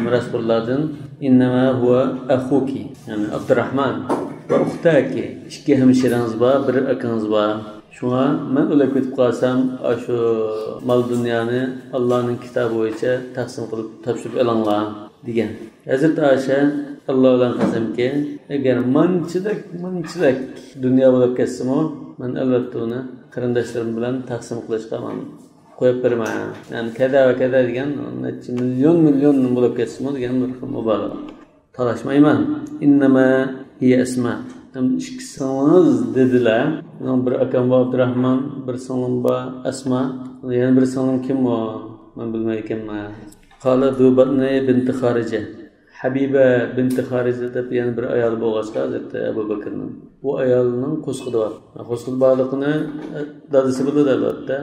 mirosxo'rlardan innama huwa akhuki, yani Abdurrahman ve uhtaki. İki hemşireniz var, bir akanız var. Şuna men o'lib ketib qolsam, şu mal dunyoni Allohning kitobi bo'yicha taqsim qilib topshirib olinglar degan. Hazrat Aisha Alloh bilan qasamki, agar manchilik dunyo bo'lib ketsa-mu, men albatta uni qarindoshlarim bilan taqsim qilishga men qo'yib bermayman. Yani kada va kada degan necha million bo'lib ketsa-mu degan bir mubolag'a. Talashmayman. Innama hiya asma. İkisiniz dediler. Bir akam var Abdurrahman, bir singlim var Asma. Yani bir singlim kim o? Ben bilmayman. Qala Dubatne binti Xarija. Habiba binti Xarija deb yana bir ayol bo'lg'achqa Hazrat Abu Bakrning. Bu ayolning qo'shqidi bor. Qo'shqidi borligini dadasi biladi albatta.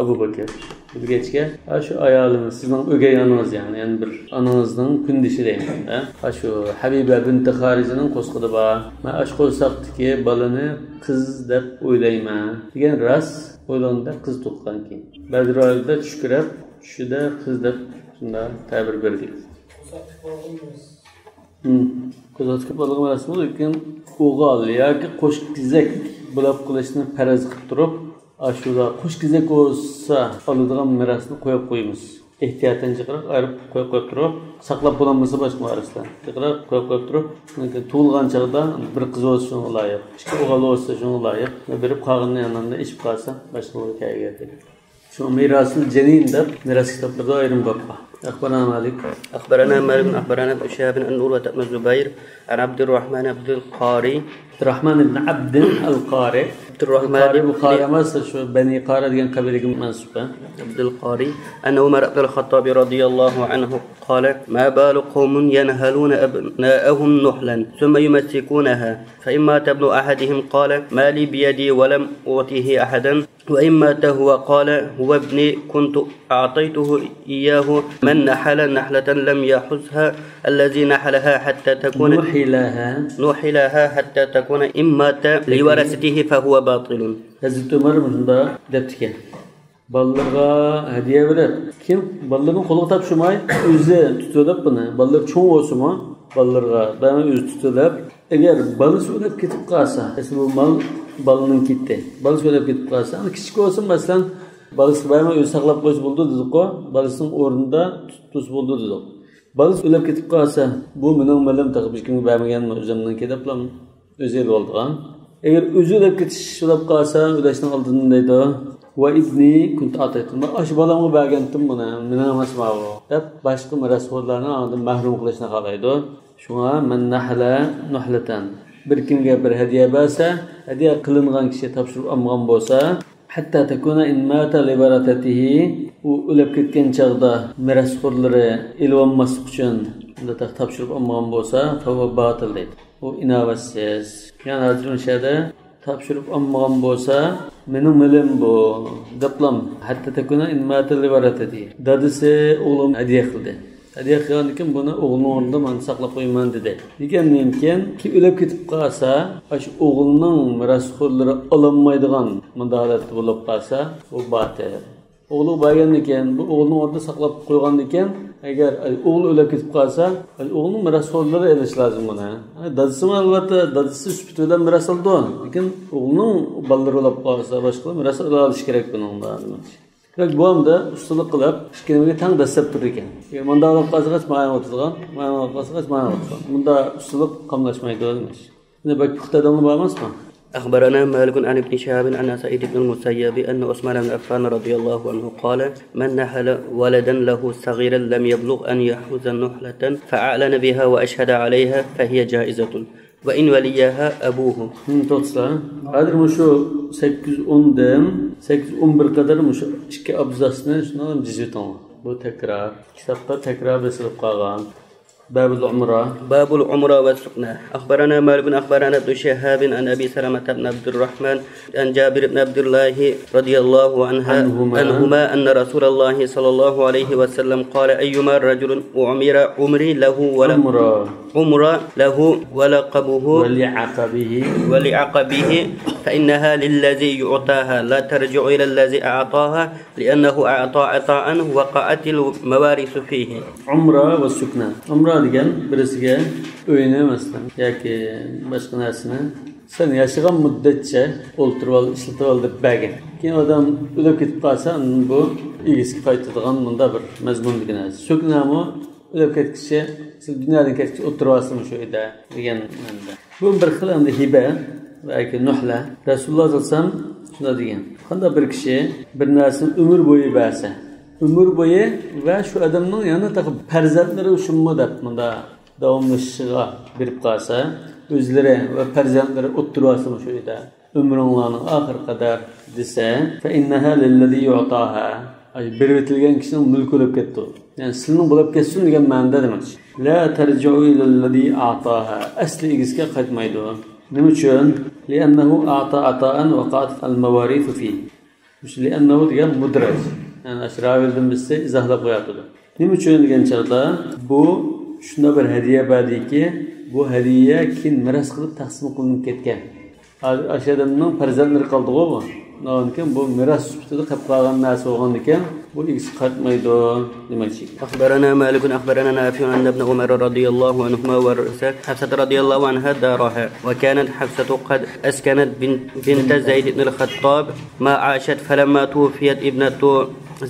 Abu Bakr. Bilgechga şu ayolimiz sizning o'gay onangiz yani bir onangizning kundishi deyman. Şu Habiba binti Xarijaning qo'shqidi bor. Men ash qo'ysaqdiki balani qiz deb o'ylayman. degan ras o'ylanda qiz tuqqan keyin. Badroyda tushkirab, tushida qiz deb shunda ta'bir berdik. Qo'zatib bo'lgan emas, lekin o'g'il yoki qo'shqizak bo'lib qilishni faraz qilib turib, aşuda qo'shqizak bo'lsa oladigan mirosni qo'yib qo'yamiz. Ehtiyotdan chiqarib, ayirib qo'yib turib, saqlab bo'lmasa boshqa varislar. Chiqarib qo'yib turib, tug'ilgan chog'da bir qiz bo'lsa shunga loyiq, ikki o'g'il bo'lsa shunga loyiq, berib qolganning yanında ichib qolsa boshqa hikoyaga keladi. Şu mirasın cenin deb miras kitaplarda ayırım baba. أخبرنا مالك أخبرنا ابن شهاب أن أروة بن الزبير عن عبد الرحمن بن القاري بن عبد القاري القاري مثل شو بني قاري ديان قبيلة منسوبة عبد القاري أن عمر بن الخطاب رضي الله عنه قال ما بال قوم ينهلون أبناءهم نحلا ثم يمسكونها فإن مات ابن أحدهم قال ما لي بيدي ولم أعطيه أحدا وإن مات هو قال هو ابني كنت أعطيته إياه من نحل نحلة لم يحزها الذي نحلها حتى تكون نحلها حتى تكون إن مات لورثته فهو باطل. Hazreti Ömer bunda deptike. Ballarga hediye verir. Kim balların kolunu tapşırmay, özü tutuyorlar bunu. Ballar çoğu olsun mu? Ballarga ben öz tutuyorlar. Eğer balı söyleyip gidip kalsa, mesela bu mal balının gitti. Balı söyleyip gidip kalsa, ama küçük olsun mesela balısı bayma öz saklap koyusu buldu dedik o. Balısının orunda tutusu buldu dedik. Balısı ölüp gidip kalsa, bu benim malım takıp hiç kimi baymayan mı? Özümden kedaplam özel oldu. Eğer özü ölüp getiş olap kalsa, ödeşten aldığındaydı. Ve ibni kuntu ataytum. Aşı balamı bergentim buna. Menen amasma o. Hep başka mirasxo'rlarni andan mahrum qilishni xohlaydi. Shunga men nuhlatan. Bir kimga bir hadiya bersa, hadiya qilingan kishi topshirib olmagan bo'lsa, hatta takuna in mata li baratatihi, u o'lib ketgan chaqda mirasxo'rlari ilvanmaslik uchun unda topshirib olmagan bo'lsa, fa batil deydi. Bu inovatsiz. Yani hazırın şeyde tapşırıp olmagan bo'lsa, mening milim bu deplam hatta takuna in mata li baratatihi. Dadisi o'g'lim hadiya qildi. Hadiya qilgandan buni o'g'limning o'rnida men saqlab qo'yaman dedi. Degandan keyin kim o'lib ketib qolsa, shu o'g'ilning mirosxo'rlari ololmaydigan mudolatda bo'lib qolsa, u batil. Oğlu baygandan keyin bu o'g'lini o'rnida saqlab qo'ygandan keyin agar o'g'li o'lib ketib qolsa, o'g'lining mirosxo'rlari elish lozim buni. Dadasi albatta dadasi sifat bilan miros oldi, lekin o'g'lining bolalari o'lib qolsa boshqa miros olish kerak buningda. Demak, bu hamda ustalik qilib, ikkimiga tang dastlab turdi ekan. Manda olib qolsa, mayon o'tirgan, mayon olib qolsa, mayon o'tirgan. Bunda ustalik qamlashmaydi demak. Endi bak qiqtadamni bormasmi? أخبرنا مالك عن ابن شهاب عن سعيد بن المسيب أن عثمان بن عفان رضي الله عنه قال من نحل ولدا له صغيرا لم يبلغ أن يحوز نحلة فأعلن بها وأشهد عليها فهي جائزة وإن وليها أبوه. To'g'risi, hozir mushu 810 dan 811 qadar mushu ikki abzasni shuni jizvitan. Bu takrar, kitobda takrar besilib qolgan. باب العمرة والسكنى. أخبرنا مالك بن أخبرنا ابن شهاب عن أبي سلمة بن عبد الرحمن عن جابر بن عبد الله رضي الله عنهما أن رسول الله صلى الله عليه وسلم قال أيما رجل عمري له ولقبه ولعقبه فإنها للذي يعطاها لا ترجع إلى الذي أعطاها لأنه أعطى عطاء وقعت الموارث فيه. عمرة والسكنى. عمرة degan birisiga uyini masalan yoki boshqa narsani sen yashagan muddatcha o'ltirib ol, ishlatib ol deb bergan. Keyin odam o'lib ketib qolsa, bu egasiga qaytadigan bunda bir mazmun degan narsa. Suknami o'lib ketkicha, siz dunyodan ketkicha o'tirib olsin shu yerda degan ma'noda. Bu bir xil endi hiba yoki nuhla. Rasululloh sollallohu alayhi vasallam shunday degan. Qanday bir kishi bir narsani umr bo'yi bersa, umr bo'yi va shu odamning yana taqib farzandlari shunmi deb bunda davomlashishiga berib qolsa, o'zlari va farzandlari o'tirib shu yerda umringlarning oxir qadar desa, fa innaha lillazi yu'taha. Ay bervetilgan kishining mulki bo'lib ketdi. Ya'ni sizning bo'lib ketsin degan ma'noda demakchi. La tarji'u lillazi a'taha. Asli egizga qaytmaydi. Nima uchun? Li'annahu a'ta ata'an waqa'at al-mawarith fi. Mush li'annahu degan mudraj. Yani aşravildim bizse izahlab qo'yapti. Nima uchun degan chaqda bu shunda bir hadiya bordiki, bu hadiya keyin miras qilib taqsim qilinib ketgan. Ashadamning farzandlari qoldi-ku bu. Lekin bu miras sifatida qilib qolgan narsa bo'lgan ekan, bu ikisi qaytmaydi demakchi. أخبرنا مالك أخبرنا نافع أن ابن عمر رضي الله عنهما ورث حفصة رضي الله عنها دارها وكانت حفصة قد أسكنت بنت زيد بن الخطاب ما عاشت فلما توفيت ابنة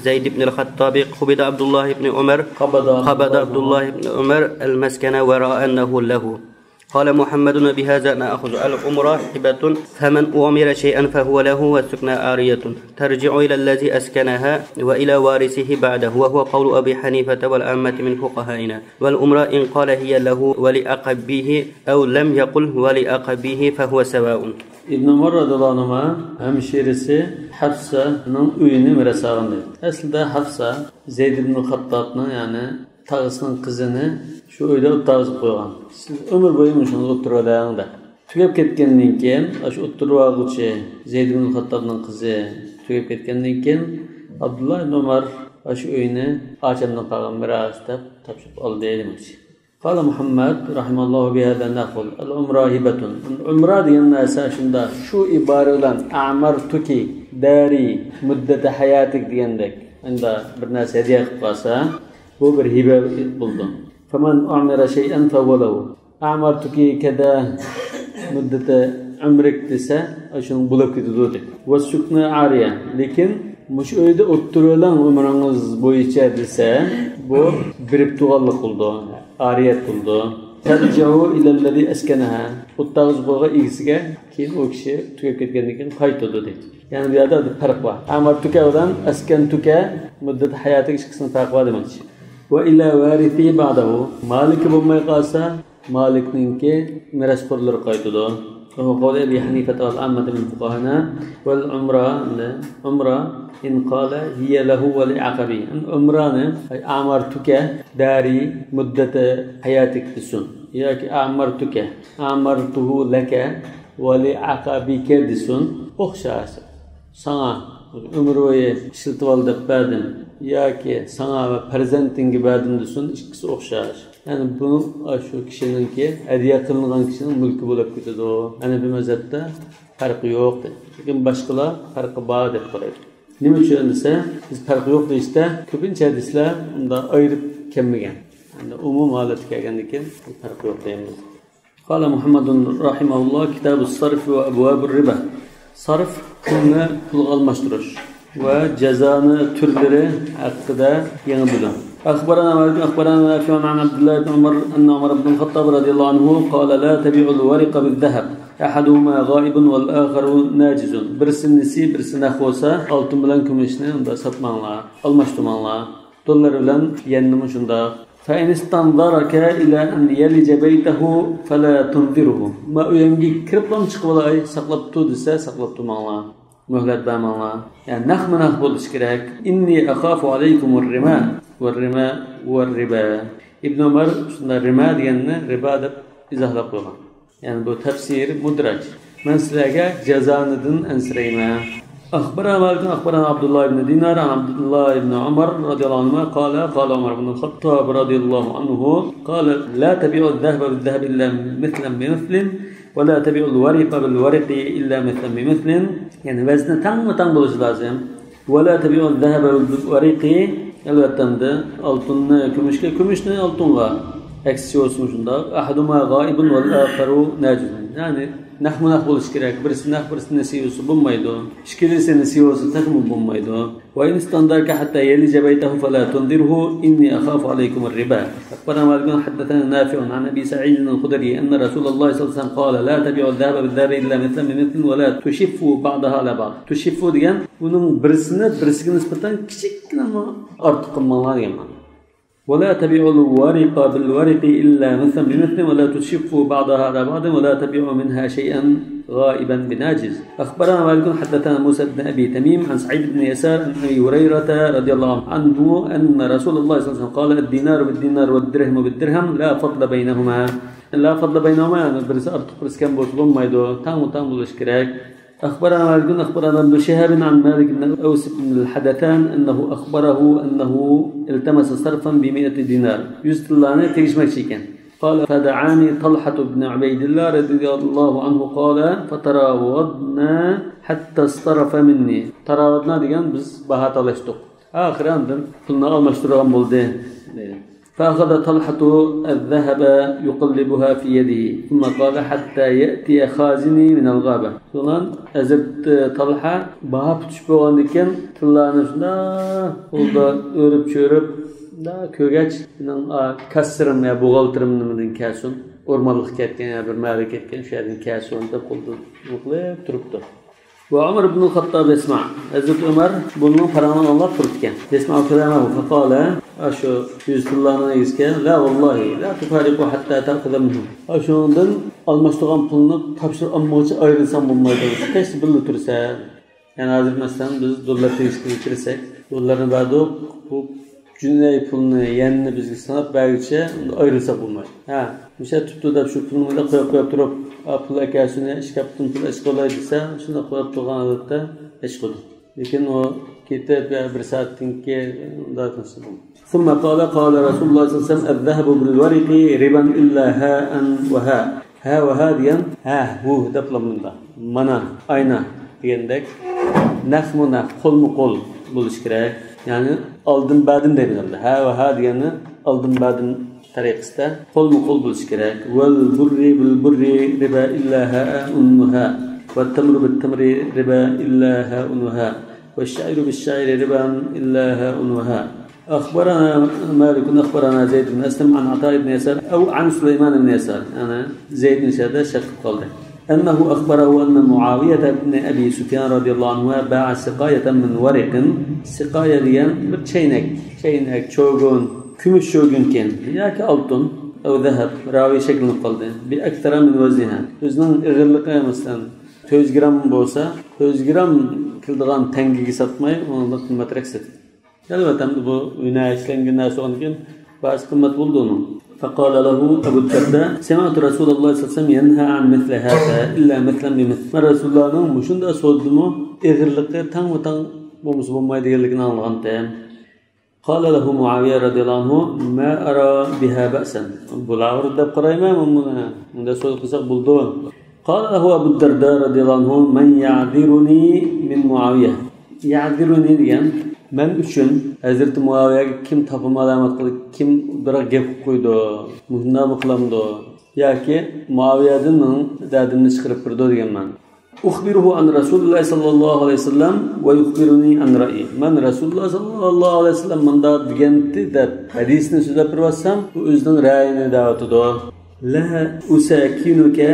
زيد بن الخطاب قبض عبد الله بن عمر المسكن وراء أنه له. قال محمد بهذا نأخذ العمرة هبة فمن أعمر شيئا فهو له والسكنى عارية ترجع إلى الذي أسكنها وإلى وارثه بعده وهو قول أبي حنيفة والعامة من فقهائنا. والأمرة إن قال هي له ولأقبه أو لم يقل ولأقبه فهو سواء. İbn Umar radıyallahu anh'a hemşirisi Hafsa'nın uyunu miras aldı. Aslında Hafsa Zeyd ibn Hattab'ın yani tağısının kızını şu uyda o'tqazib qo'ygan. Siz umr bo'yi shuni o'tiradigan da. Tugab ketgandan keyin, shu o'tiruvchi Zeyd ibn Hattabning qizi tugab ketgandan keyin Abdullah ibn Umar shu uyni ochamdan qolgan miros deb topshirib oldi demoqchi. Qala Muhammad rahimallohu bihada naqul al-umra hibatun. Umra degan narsa shunda shu ibora bilan a'martuki dari muddati hayotik degandek. Unda bir narsa hadiya qilib qolsa, bu bir hiba bo'ldi. فمن أعمر شيئا فهو له. أعمرتك كذا مدة عمرك تسا عشان بلوك تدودي. والسكنة عارية. لكن مش öyle oturulan ömrünüz boyunca dese bu birip tuğallık oldu. Ariyet oldu. Tercihu ilellezi eskeneha. Ottağız boğa ilgisiga keyin o kişi tugab ketgandan keyin qaytadi deydi. Yani bir yerde fark var. Amartuka bilan askentuka muddat hayotiga chiqsin farq bor demakchi. Ve ila varithi ba'dahu malik bo'lmay qolsa malikninki mirosxo'rlari qaytadi. Ve qawli Abi Hanifa wal ammati min fuqahana wal umra in qala hiya lahu wa li aqabi. Umrani amartuka dari muddata hayatik desin. Yoki amartuhu laka wa li aqabika desin. O'xshash. Sana umr bo'yi ishlatib ol deb berdim. Yoki sana va farzandingga berdim desin, ikkisi o'xshash. Yani bu şu kişininki hediye kılınan kişinin mülkü bo'lib ketadi. Yani bir mazhabda farkı yok. Lekin boshqalar farqi bor deb qaraydi. Nima uchun desa, biz farqi yo'q deyishda, ko'pincha hadislar unda ayirib kelmagan. Endi umum holatga kelgandan keyin farqi yo'q deymiz. Qala Muhammadun rahimahulloh kitobus sarf va abwabur riba. Sarf pulni pulga almashtirish va jazoni turlari haqida yangi bilim. أخبرنا مالك أخبرنا نافع عن عبد الله بن عمر أن عمر بن الخطاب رضي الله عنه قال لا تبيع الورق بالذهب أحدهما غائب والآخر ناجز برسن نسي برسن أخوسا altın bilan kumushni unda sotmanglar almashtirmanglar dollar bilan yenimi shunda فإن استنظرك إلى أن يلج بيته فلا تنظره ما uyamga kirib ham chiqib olay saqlab tur desa saqlab turmanglar muhlat bermanglar yani nahmanah bo'lish kerak inni akhafu alaykumur rima والرما والربا ابن عمر shunda rima deganni riba deb izohlab qo'ygan. Ya'ni bu tafsir mudraj. Men sizlarga jazonidan ansirayman. أخبرنا مالك أخبرنا عبد الله بن دينار عن عبد الله بن عمر رضي الله عنهما قال عمر بن الخطاب رضي الله عنه قال لا تبيعوا الذهب بالذهب إلا مثلا بمثل ولا تبيعوا الورق بالورق إلا مثلا بمثل يعني وزن تام بولش لازم ولا تبيعوا الذهب بالورق elbette altınni kumushni oltinga aksiya olsun shunda ahaduma g'oibun val akharu najizun ya'ni nahmu bo'lish kerak birisi nasiyasi bo'lmaydi ikkilisi nasiyasi taqim bo'lmaydi va in standarka hatta yalija baytahu fala tundirhu inni akhafu alaykum ar-riba akhbarana malik hadathana nafi' an abi sa'id al-khudri anna rasulullah sallallahu alayhi wasallam qala la tabi'u adh-dhahaba bidh-dhahabi illa mithlan bimithli wa la tushiffu ba'daha ala ba'd tushiffu degan uning birisiga nisbatan kichikgina ortiq qilmanglar degan ma'no ولا تبيعوا الورق بالورق إلا مثلا بمثل ولا تشفوا بعضها على بعض ولا تبيعوا منها شيئا غائبا بناجز أخبرنا مالك حدثنا موسى بن أبي تميم عن سعيد بن يسار عن أبي هريرة رضي الله عنه أن رسول الله صلى الله عليه وسلم قال الدينار بالدينار والدرهم بالدرهم لا فضل بينهما يعني برس أرتق برس كم بوصلون ما يدو تام بالاشكراك أخبرنا مالك أخبرنا ابن شهاب عن مالك بن أوس بن الحدثان أنه أخبره أنه التمس صرفا ب100 دينار يزد الله تيجمع شيئا قال فدعاني طلحة بن عبيد الله رضي الله عنه قال فتراودنا حتى اصطرف مني تراودنا ديgan biz baha talashdik آخرا قلنا المشترى بولده فأخذ طلحة الذهب يقلبها في يده ثم قال حتى يأتي خازني من الغابة sonra أزبت طلحة باها بتشبه عندكن تلانا شنا olda örüp çörüp da kögeç kasırım ya buğaltırım nımdın kəsun ormanlık ketken ya bir mağara ketken şəhərin kəsun da qoldu muqlayıp turupdu. وعمر بن الخطاب يسمع حضرت عمر bunun paranı Allah turutken يسمع كلامه فقال أشو yüzüllahına yüzken لا والله لا تفارقه حتى تأخذ منه أشو'ndan almıştığın pulunu tapşır ammoçı ayrılsan bulmaydı. Keşke bildi tursa. Yani hazır mesela biz dolar değiştirsek doların vardı bu Cüney pulunu yenini bizga sanab bergicha ayrılsa bulmaydi. Ha, o'sha tutdi deb shu pulni da qo'yib turib, pul akasini ishkaptin pul ish qilay desa, shuni qo'yib turgan holatda ish qildi. Lekin o ketib bir soatdan keyin unday qilsa bo'ldi. ثم قال رسول الله صلى الله عليه وسلم الذهب بالورق ربا إلا هاء وهاء ها وها degan ha bu deb lamında mana ayna degandek naqmuna qo'l bo'lish kerak. Yani aldın badın deniyorlar. Ha ve ha diyeni aldın badın tariqasida qo'l bo'lish kerak. Vel burri bil burri riba illa ha unha. Ve tamru bil tamri riba illa ha unha. Ve şairu bil şairi riba illa ha unha. أخبرنا مالك أخبرنا زيد بن أسلم عن عطاء بن يسار أو عن سليمان بن يسار أنا زيد بن يسار شك قلبه أنه أخبره أن معاوية بن أبي سفيان رضي الله عنه باع سقاية من ورق سقاية ديان شينك شوغون كمش شوغون كان ياك ألطن أو ذهب راوي شكل قلده بأكثر من وزنها وزنان إغلقها مثلا 100 gram بوسا 100 gram كلدغان تنجي satmayı onu qimmatroq satdi. Elbette bu ünaşlenginden sonra bazı kıymet buldu onun. فقال له أبو الدرداء سمعت رسول الله صلى الله عليه وسلم ينهى عن مثل هذا إلا مثلا بمثل. رسول Allah'ın muşunda sorduğumu eğirlikte tam bulmayı değerlikini anlayan. قال له معاوية رضي الله عنه ما أرى بها بأسا. Bulağır da qaraymayım onda söz kısak buldu. قال له أبو الدرداء رضي الله عنه من يعذرني من معاوية. ya'diruni degan men uchun Hazrat Muaviyaga kim topim alamat qildi, kim bir gap qo'ydi, bunday qilamdi yoki Muaviyadan dadimni chiqarib turdi deganman. Ukhbiruhu an Rasululloh sallallohu alayhi vasallam va yukhbiruni an ra'yi. Men Rasululloh sallallohu alayhi vasallam menda deganti deb hadisni so'zlab turibsam, u o'zining ra'yini da'vatida. La usakinuka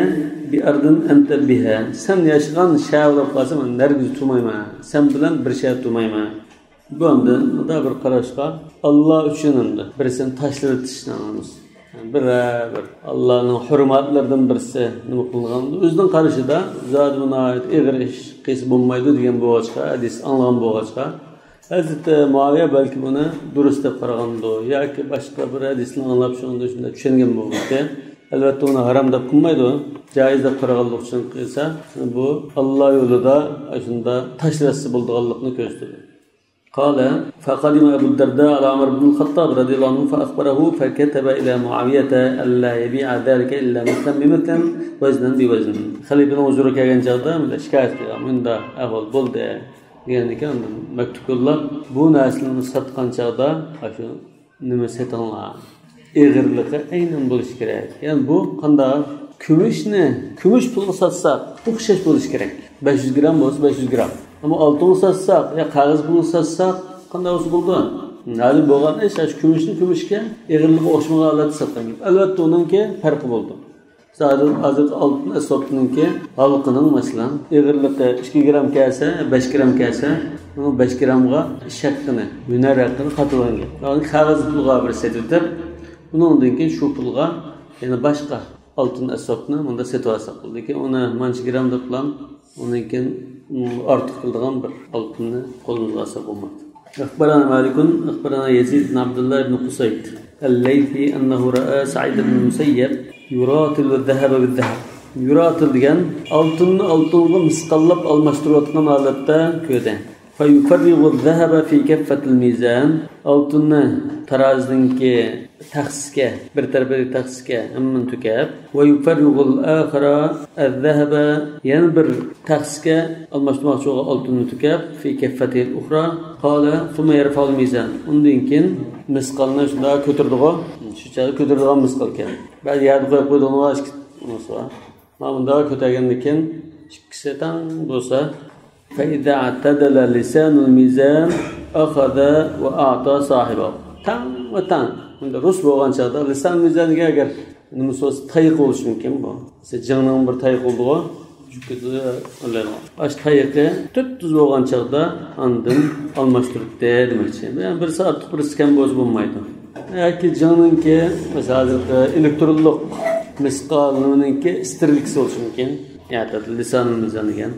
bi ardin anta biha. Sen yashagan shavrab qolsam, men nargiz turmayman. Sen bilan bir shay turmayman. Bundan da bir qarashqa Alloh uchun endi birisini tashlab o'tishni bir Allah'ın hürmetlerinden birisi nima qilgandi o'zining qarashida zot buna ig'ir ish qilsa bo'lmaydi degan bu ochqa hadis anlagan bu ochqa Hazrat Muaviya balki buni durust deb qaragandi yoki boshqa bir hadisni anglab shunda tushungan bo'ldi. Albatta uni harom deb qilmaydi, joiz deb qaraganlik uchun qilsa bu Alloh yo'lida shunda tashlasa bo'lganligini ko'rsatadi. قال فقدم أبو الدرداء على عمر بن الخطاب رضي الله عنه فأخبره فكتب إلى معاوية ألا يبيع ذلك إلا مثلا بمثل وزنا بوزن. خلي بن وزير كان جادا من الأشكال من ده أول بلد يعني كان مكتوب الله bu naslni satqan chaqda shu nima setanlar ig'irligi aynan bo'lish kerak. Ya'ni bu qanday kumush pulga satsak o'xshash bo'lish kerak. 500 gram bo'lsa 500 gram. Ama altın satsak ya qog'oz pul satsak qanday bo'ldi? Nali bo'lgan ish kumushga ig'irligi o'xshamagan holatda satgan. Albatta uningki farqi bo'ldi. Hozir oltin asbobninki halqining masalan ig'irligi 2 gram kelsa, 5 gram kelsa, uni 5 gramga shaqqini, munaraqini qatlangan. Ya'ni qog'oz pulga bir setib, undan keyin shu pulga yana boshqa oltin asbobni bunda setib olsak, lekin uni mancha gram deb bilan undan keyin artık kıldığım bir altını kolumuzda asab olmadı. أخبرنا مالك أخبرنا يزيد بن عبد الله بن قصيد الليثي أنه رأى سعيد بن المسيب يراتل الذهب بالذهب. يراتل ديgan altınla misqallab almashtirayotgan holatda ko'rdi. فيفرغ الذهب في كفة الميزان. Altını tarazininki taxsga bir tarafiga taxsga hamman tukab va yufarriqul akhara az-zahaba yana bir taxsga almashtirmoqchi bo'lgan oltinni tukab fi kaffatil ukhra qala thumma yarfa'ul mizan. Undan keyin misqalni shunda ko'tirdi-ku, shucha ko'tirdigan misqal ekan. Ba'zi yerga qo'yib qo'ydigan bo'lsa, mana bunda ko'targandan keyin ikkisi tang bo'lsa fa idza atadala lisanul mizan akhadha wa a'ta sahibahu. Tang Bunda Rus bo'lgan chaqda lisan mizaniga agar nima so'z tayiq bo'lishi mumkin bu. Jangning bir tayiq bo'ldi-ku. Ash tayiqi tuz bo'lgan chaqda andin almashtiribdi demoqchi. Yani bir soatlik bir skan bo'z bo'lmaydi. Yoki jangninki masalan elektronlik misqalninki stirlik bo'lishi mumkin. Yani lisan mizaniga.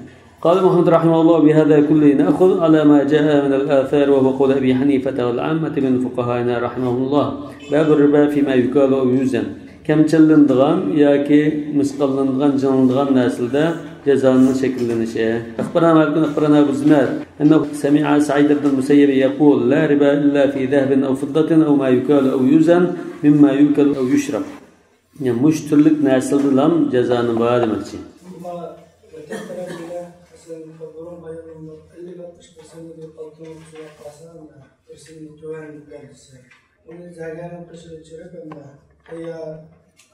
قال محمد رحمه الله بهذا كله نأخذ على ما جاء من الآثار وهو قول أبي حنيفة والعامة من فقهائنا رحمه الله باب الربا فيما يقال أو يوزن كم چلندغان ياكي مسقلندغان جلندغان ناسلدا جزاء شكلنشي. أخبرنا مالك أخبرنا أبو الزناد أنه سمع سعيد بن المسيب يقول لا ربا إلا في ذهب أو فضة أو ما يقال أو يوزن مما يؤكل أو يشرب. يعني مشترك ناسلدا لم جزاء بعد مرشي. Durum bayramında 50-60% bir altın suya kalsan ersinin güvenliklerisi. Onun zagarın kışını içeri ben de ya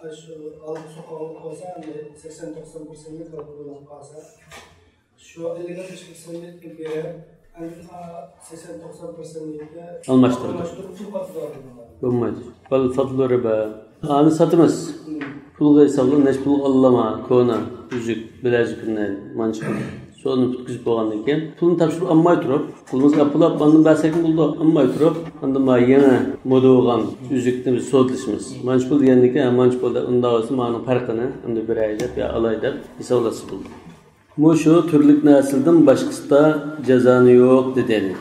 şu altı sokağı kalsan 80-90% bir kalkılan kalsa şu 50-60% gibi 80-90% almashtirib bo'lmaydi. Bal fadlu riba. Ani satamiz. Pulga hisoblanib, necha pul allama, ko'na, uzuk, bilajikni, manchi so'zni tutkizib bo'lgandan keyin pulni topshirib olmay turib, pulimizni pulab bundan basakin bo'ldi, olmay turib, unda ma yana moda bo'lgan uzukni biz so'tlishimiz. Manchi pul degandan keyin manchi pulda unda olsa, mana farqini unda beray deb yo olay deb hisoblasa bo'ldi. Bu shu turlik narsadan boshqasida jazoni yo'q dedi.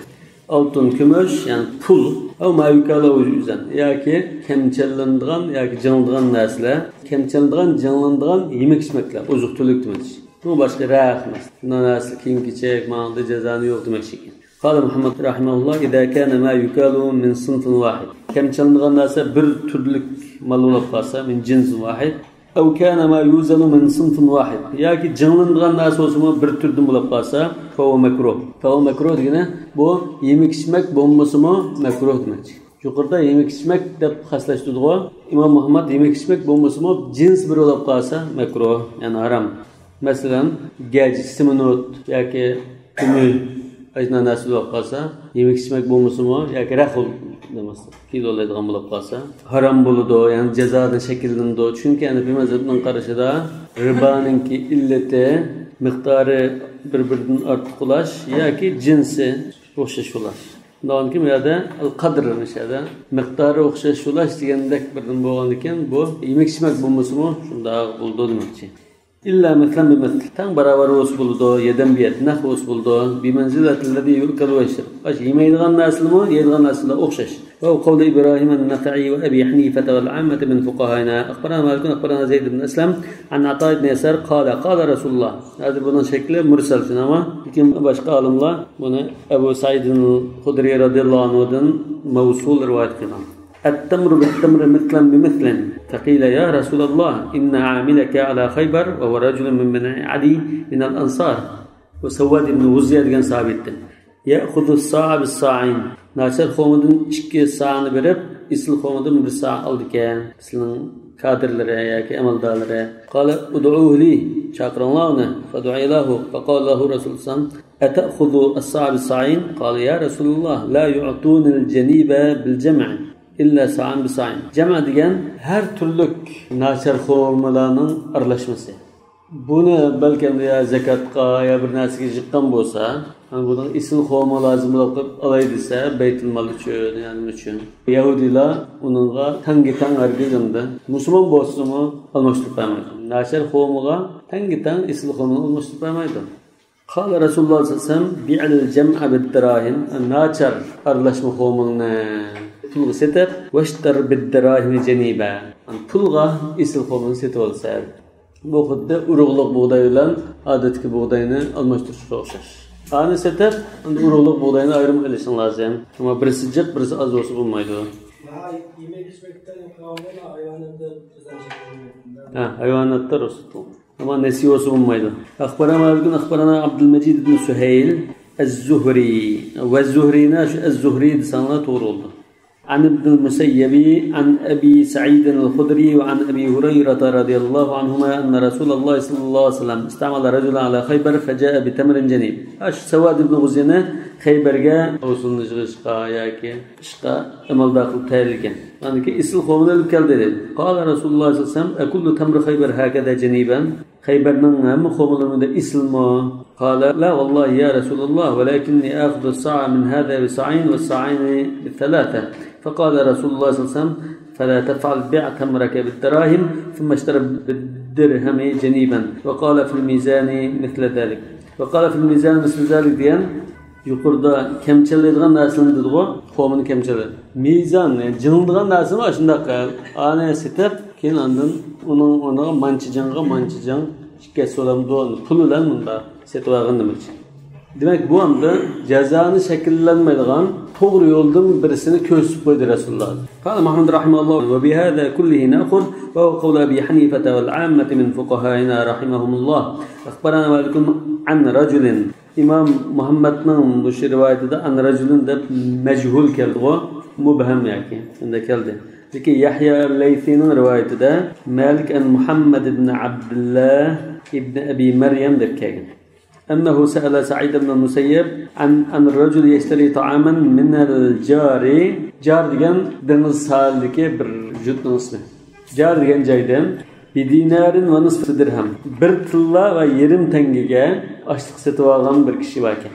Altın, kumush, yani pul, o mavkala o'zizdan yoki kamchallanadigan yoki janlanadigan narsalar, kamchallanadigan, janlanadigan yemek-ichmaklar, oziq-tulik demoqchi. Bu boshqa rahmat. Bundan narsa kiyim-kechak, ma'noda jazoni yo'q demoqchi ekan. Qala Muhammad rahimahulloh, "Idza kana ma yukalu min sinfin wahid." Kamchallanadigan narsa bir turlik mal bo'lib qolsa, min jinsin wahid, أو كان ما يوزن من صنف واحد ياكي جنلن دغان ناس olsa bir türden bulup kalsa فهو مكروه degene bu yemek içmek bolmasımı makruh demek. Yukarıda yemek içmek deb xaslashtirdi o. İmam Muhammed yemek içmek bolmasımı cins bir bulup kalsa makruh yani haram. Mesela gej, simonot yoki kumul aynan narsa bulup kalsa yemek içmek bolmasımı yoki rahul demas. Kilolaydigan bulup kalsa haram boludu yani cezadan şekillandi. Çünkü yani bir mezhebin qarashida ribanınki illeti miqdori bir-biridan ortiq ulash yoki jinsi o'xshash ulash. Bundan bu yerda al-qadr nishada miqdori o'xshash ulash degandek birdan bo'lgan ekan bu yemek içmek bo'lmasimi shunda bo'ldi demoqchi. İlla مثلا بمثل تان beraber olsa buldu yeden bir et nah olsa buldu bir menziletinde yurkalı veştir. Aş yemeydiğin nasılmı yediğin nasılda okşaş. Ve kavli İbrahim el-Nakha'i ve Ebi Hanife vel ammete min fuqahayna. Akbarana Malikun akbarana Zeyd ibn Eslam an Ata ibn Yasar qala Resulullah. Hadi bunun şekli mürselsin ama kim başka alimler bunu Ebu Said'in Hudri radıyallahu anhu'dan mevsul rivayet kılan. التمر بالتمر مثلا بمثل فقيل يا رسول الله إن عاملك على خيبر وهو رجل من بني عدي من الأنصار وسواد بن وزيد كان ثابت يأخذ الصاع بالصاعين ناشر خومدن iki sağını verip isl خومدن bir sağ aldı kan islin kadirlere yoki amaldorlari qala ud'uhu li chaqiranglarni fadu'ilahu faqala lahu rasulullah ata'khudhu as-sa'a bis-sa'in qala ya rasulullah la yu'tuni al-janiba bil-jam' İlla sa'an bi sa'in. Cema degan her türlük nachar xormalarning aralashmasi. Buni balkim ya zakatga ya bir narsaga chiqqan bo'lsa, bundan isl xorma lozim bo'lib olay desa, Baytul Mal uchun, yani uchun. Yahudilar uningga tangi-tang argizimda musulmon bo'lsa-mu almashtirib qo'ymaydi. Nachar xormaga tangi-tang isl xormani almashtirib qo'ymaydi. Qala Rasululloh sallallohu alayhi vasallam bi'al jam'a bid-dirahim. Nachar aralashma xormani pulga setib, vashtar bid-dirahim janiba. Pulga isl xormani setib olsa, bu xuddi urug'liq bug'doy bilan odatki bug'doyni almashtirishga o'xshash. Ani setib, urug'liq bug'doyni ayrim qilishing lozim. Ammo birisi jiq, birisi oz bo'lsa bo'lmaydi. Yemek içmekten kavramı hayvanatlar kazanacak. Hayvanatlar olsun. Ama nesi olsa olmaydı. Akbarana Abdülmecid ibn Süheyl Ez-Zuhri ve Zuhri'ne Ez-Zuhri sana doğru oldu. عن ابن المسيب عن أبي سعيد الخدري وعن أبي هريرة رضي الله عنهما أن رسول الله صلى الله عليه وسلم استعمل رجلا على خيبر فجاء بتمر جنيب. سواد بن غزينة خيبر جاء أوصل نجرشقا ياكي شقا أمال داخل تهلكن. يعني كإسل خومنا الكالدين. قال رسول الله صلى الله عليه وسلم أكل تمر خيبر هكذا جنيبا. خيبر نعم خومنا من إسل ما. قال لا والله يا رسول الله ولكني آخذ الساعة من هذا بساعين والساعين بالثلاثة. فقال رسول الله صلى الله عليه وسلم فلا تفعل بيع تمرك بالدراهم ثم اشترى بالدرهم جنيبا وقال في الميزان مثل ذلك وقال في الميزان مثل ذلك ديان yuqorida kamchilaydigan narsani dedi go, qomini kamchilaydi. Mizan, jindigan narsani shunday ana setib, keyin ondan uni manchijan ikki so'lamdi pul bilan bunda setib olgan demakchi. Demak bu anda jazoni shakllanmaydigan to'g'ri yo'ldan birisini ko'rsatib qo'ydi Rasululloh. Qala Muhammad rahimahulloh va bi hada kullihi na'khud va qawl Abi Hanifa wal 'ammati min fuqahaina rahimahumulloh. Akhbarana Malikun an rajulin İmam Muhammed'nin bu rivayetinde an rajulun da mechul keldi o, mubham yaki. Şimdi geldi. Peki Yahya el-Leysi'nin rivayetinde Malik an Muhammed ibn Abdullah ibn Abi Meryem der keldi. أنه سأل سعيد بن المسيب عن أن الرجل يشتري طعاما من الجار جار ديgan deniz sahildeki bir jutun ismi. Jar degan joydan bidinarin ve nisf dirham bir tilla ve yarım tengege açlık setib olgan bir kishi bor ekan.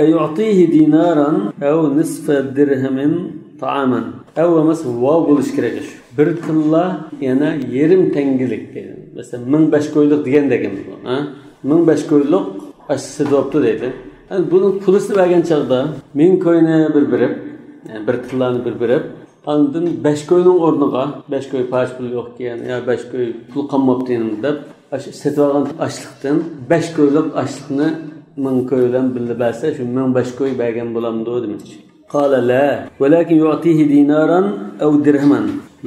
Ayu'tihi dinaran aw nisf dirhamin ta'aman. Aw mesela vav bo'lish kerak shu. Bir tilla yana yarım tengelik. Mesela 1500 ko'yliq degandagim bu, ha? 1500 ko'yliq aşısı doptu dedi. Yani bunun pulunu vergen çağda min koyuna bir-birib, yani bir tıllarını bir-birib, andın 5 koyunun ornuğa, 5 koy paş pul yok ki yani, ya 5 koy pul kalmaptı yanında, setib algan açlıktan 5 koyluq açlıkını min koyulan bildi verse, şu 1500 koy vergen bulamdı o demek. Qala la, velakin yu'tihi dinaran ev dirhaman.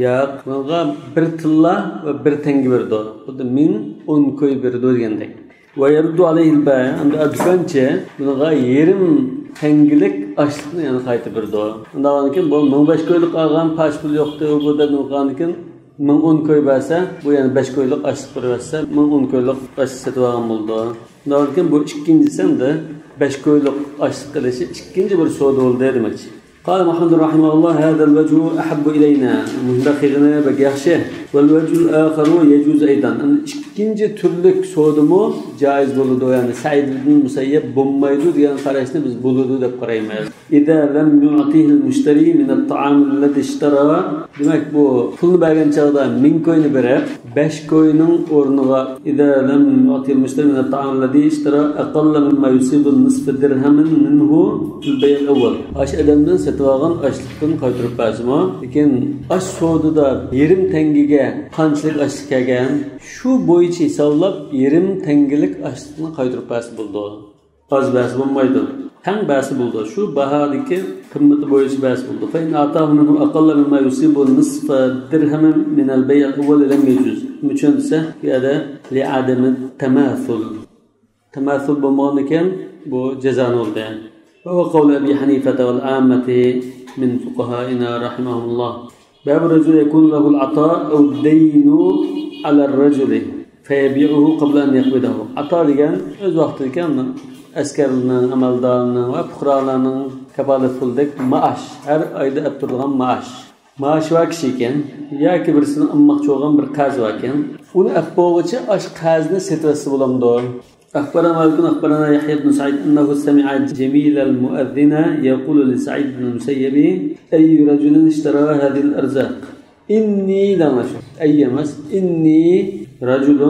yo'q bunga bir tilla va bir tanga berdi. Xuddi 10 ko'y berdi degandek. Va yardu alayhi al-bay' anda adkancha bunga yerim tangilik ashliqni yana qaytib berdi. Undan keyin bu 15 ko'ylik olgan pash pul yo'qdi, bu da bo'lgan ekan 1010 ko'y bersa, bu yana 5 ko'ylik ashliq bersa, 1010 ko'ylik ashliq sotib olgan bo'ldi. Undan keyin bu ikkinchisi 5 ko'ylik ashliq qilishi ikkinchi bir savdo bo'ldi demakchi. قال محمد رحمه الله هذا الوجه أحب إلينا مهدخلنا بقياشه والوجه الآخر يجوز أيضا إشكنج ترلك سودمو جائز بولدو يعني سعيد بن المسيب بميدو ديان قراشنا بس بولدو دب قريماز إذا لم يعطيه المشتري من الطعام الذي اشترى demek bu pul bergen çağda 1000 koyunu berip 5 koyunun ornuğa إذا لم يعطيه المشتري من الطعام الذي اشترى أقل مما يصيب النصف درهم منه في البيع الأول aş adamdan satılgan açlıktan qaytırıp bəzimi lekin aş soğududa yerim tengige qançılık açlık kelgan şu boyunca hesablab yerim tengilik açlıkni qaytırıp bəzi buldu az bəzi bulmaydı tang bəzi buldu şu bahadaki qımmati boyunca bəzi buldu fa in atahu minhu aqalla mimma yusibu nisfa dirham min al-bay' al-awwal lam yajuz müçündse ya da li adam tamathul bulmagan bu cezan oldu yani. وهو قول أبي حنيفة والعامة من فقهائنا رحمهم الله باب الرجل يكون له العطاء أو الدين على الرجل فيبيعه قبل أن يقبضه عطاء لغان öz vaqti ekan askarlarning amaldorlarning va fuqarolarning kafolat puldek maash har oyda olib turadigan maash va kishi ekan yoki birisini olmoqchi bo'lgan bir qarz bor ekan uni olib bo'lguncha osh qarzni setasi bo'lamdi. أخبرنا مالك أخبرنا يحيى بن سعيد أنه سمع جميل المؤذن يقول لسعيد بن المسيب أي رجل اشترى هذه الأرزاق إني إني رجل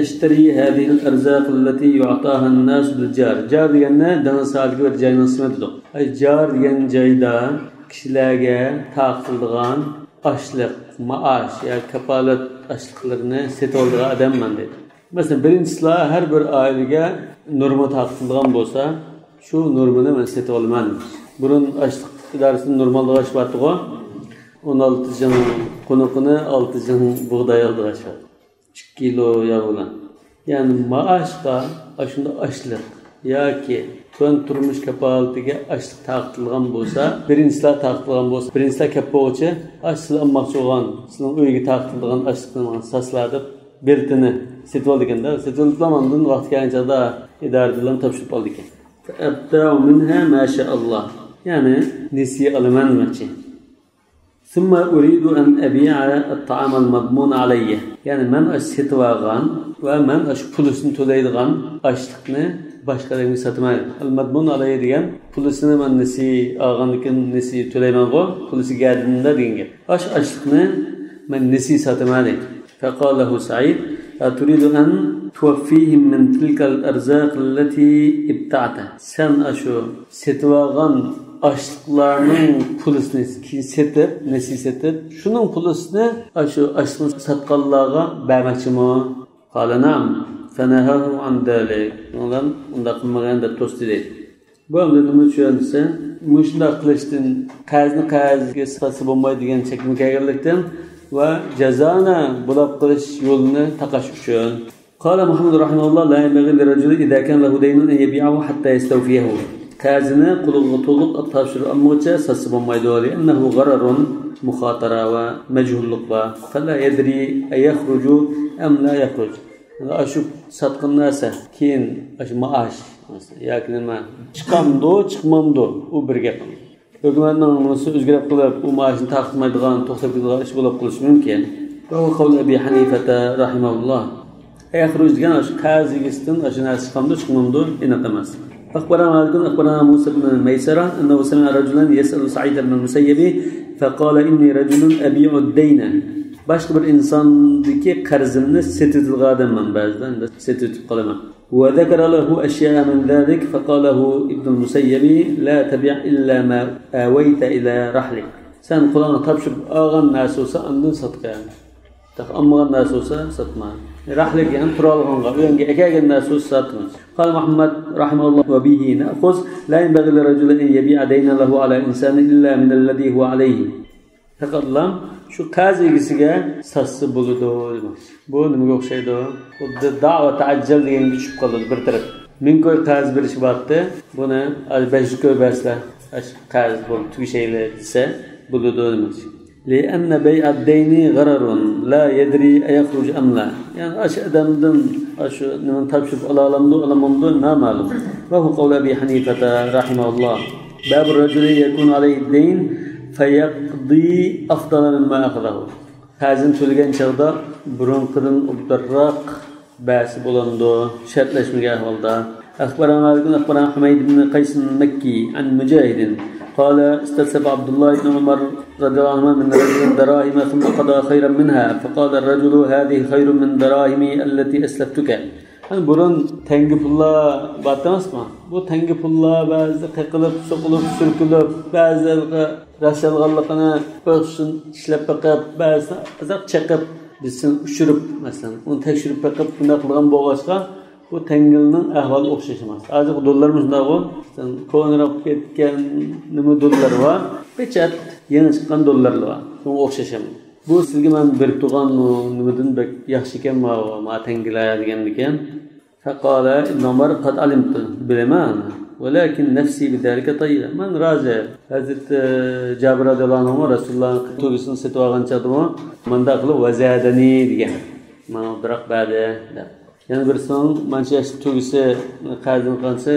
أشتري هذه الأرزاق التي يعطاها الناس بالجار جار يعني دنا سالك ورجاي نسمته أي جار يعني جايدا كشلاجة تاخذان أشلق maaş ya kapalat aşlıklarını setolduğu adam man dedi. Mesela birincisi her bir aileye norma taktılgan bolsa şu normani men setip olman. Burun açlık idaresinin normalde aş batığı 16 jın konuqını 6 jın buğday aldı aşağı. 2 kilo yağ olan. Yani maaşqa aşında açlık yoki tön turmuş kapalatiga açlık taktılgan bolsa, birincisi taktılgan bolsa, birincisi kapıqçı açlık almoqchi bo'lgan, sizning uyga taktılgan açlıkni sasladib beltini setip oldu ekan-da. Setip olgandan vaqt kelganchada idoradan topshirib oldi ekan. Abda'u minha ma sha Allah. Yani nisiy alaman demoqchi. Thumma uridu an abi'a at-ta'am al-madmun alayya. Yani men setib olgan va men shu pulini to'laydigan ashliqni boshqalarga sotmayman. Al-madmun alayya degan pulini men nisiy olgandan nisiy to'layman-ku, pulisi gadinda degan gap. Ashliqni men nisiy sotmayman. فقال له سعيد أتريد أن توفيهم من تلك الأرزاق التي ابتعتها sen aşu setvagan aşlıklarının pulusunu setip nesi setip şunun pulusunu aşu aşlığını satqanlarga bermoqchimi qala nam fanahahu an dalik ondan unda qilmagan deb to'sdi deydi. Bu nima tushunsa mushunda qilishdan qazga sifati bo'lmaydigan chekma kelganlikdan ve cezana bulab qilish yo'lini taqash uchun. Qala Muhammad rahimahulloh la yanbaghi lirajuli idza kana lahu daynun an yabi'ahu hatta yastawfiyahu. Qazini quliga to'liq topshirib olmoqcha sasi bo'lmaydi. Annahu ghararun mukhatara va majhullik va fala yadri ayakhruju am la yakhruj. Ashu satqin narsa keyin ashu maash yoki nima chiqamdi, chiqmamdi u bir gap. Hükümetin nasıl özgürlük kılıp o maaşını takılmaydıgan, toxtatadigan iş bulup qilish mümkün. Ve o kavl Ebi Hanifete rahimahullah. Ayakruj degan shu qazigisdan shu narsa chiqamdi, chiqmamdi, aniq emas. أخبرنا مالك أخبرنا موسى بن ميسرة أنه سمع رجلا يسأل سعيد بن المسيب فقال إني رجل أبيع الدين. Başka bir insandaki qarzimni setidilgan men ba'zidan setitib qolaman. وذكر له أشياء من ذلك فقاله ابن المسيب لا تبيع إلا ما آويت إلى رحلك. Sen kulağına tapşırıp ağan narsa olsa andın satqa yani. Ammagan narsa olsa satma. Rahlik yani turalğanğa, öňge ekägen narsa olsa satma. Qala Muhammad rahimahullah ve bihi na'khuz la yanbaghi lirajulin an yabi'a dayna lahu ala insani illa min alladhi huwa alayhi. Faqatlam şu qaz egisiga sassi bo'ladi demoqchi. Bu nimaga o'xshaydi? Xuddi da'va ta'ajjal deganga tushib qoladi bir taraf. Ming ko'y qaz berishibdi. Buni 5 ko'y bersa, qaz bo'lib tugishayli desa bo'ladi demoqchi. لأن بيع الدين غرر لا يدري أيخرج أم لا. يعني أدمدن من تبشر على لمض ما معلوم. وهو قول أبي حنيفة رحمه الله. باب الرجل يكون عليه الدين فيقضي أفضل مما أخذه. Hazin tülgen çağda burunqıdan ubdarraq bäsi bolandı şartlaşmagan ahvalda. أخبرنا حميد بن قيس المكي عن مجاهد قال استسلف عبد الله بن عمر رضي الله عنه من رجل دراهم ثم قضى خيرا منها فقال الرجل هذه خير من دراهمي التي أسلفتك. Hani burun tengi pulla batmaz mı? Bu tengi pulla bazı qıqılıp, soqulup, sürkülüp, bazı raşalğanlıqını öksün, işlep bakıp, bazı azaq çaqıp, bizsin uçurup, mesela, onu tekşürüp bakıp, bunda qılğan boğaçqa, bu tengilinin ahvalı oxşaşmaz. Azıq dollarımız da o, konuraq ketken nimi dollar var, beçat, yeni çıqqan dollarlı var, onu oxşaşamaz. Bu sizge men bir tuğan nimidin bek yaxşiken ma tengilaya degendiken فقال ابن عمر قد علمت بالإيمان ولكن نفسي بذلك طيبة. من راجع Hazret Cabir radıyallahu anh رسول الله توغسن ستواغن çadımı من داخل وزادني diyen. Man bırak bade. Yani bir son manşaş tugisi qazın qansa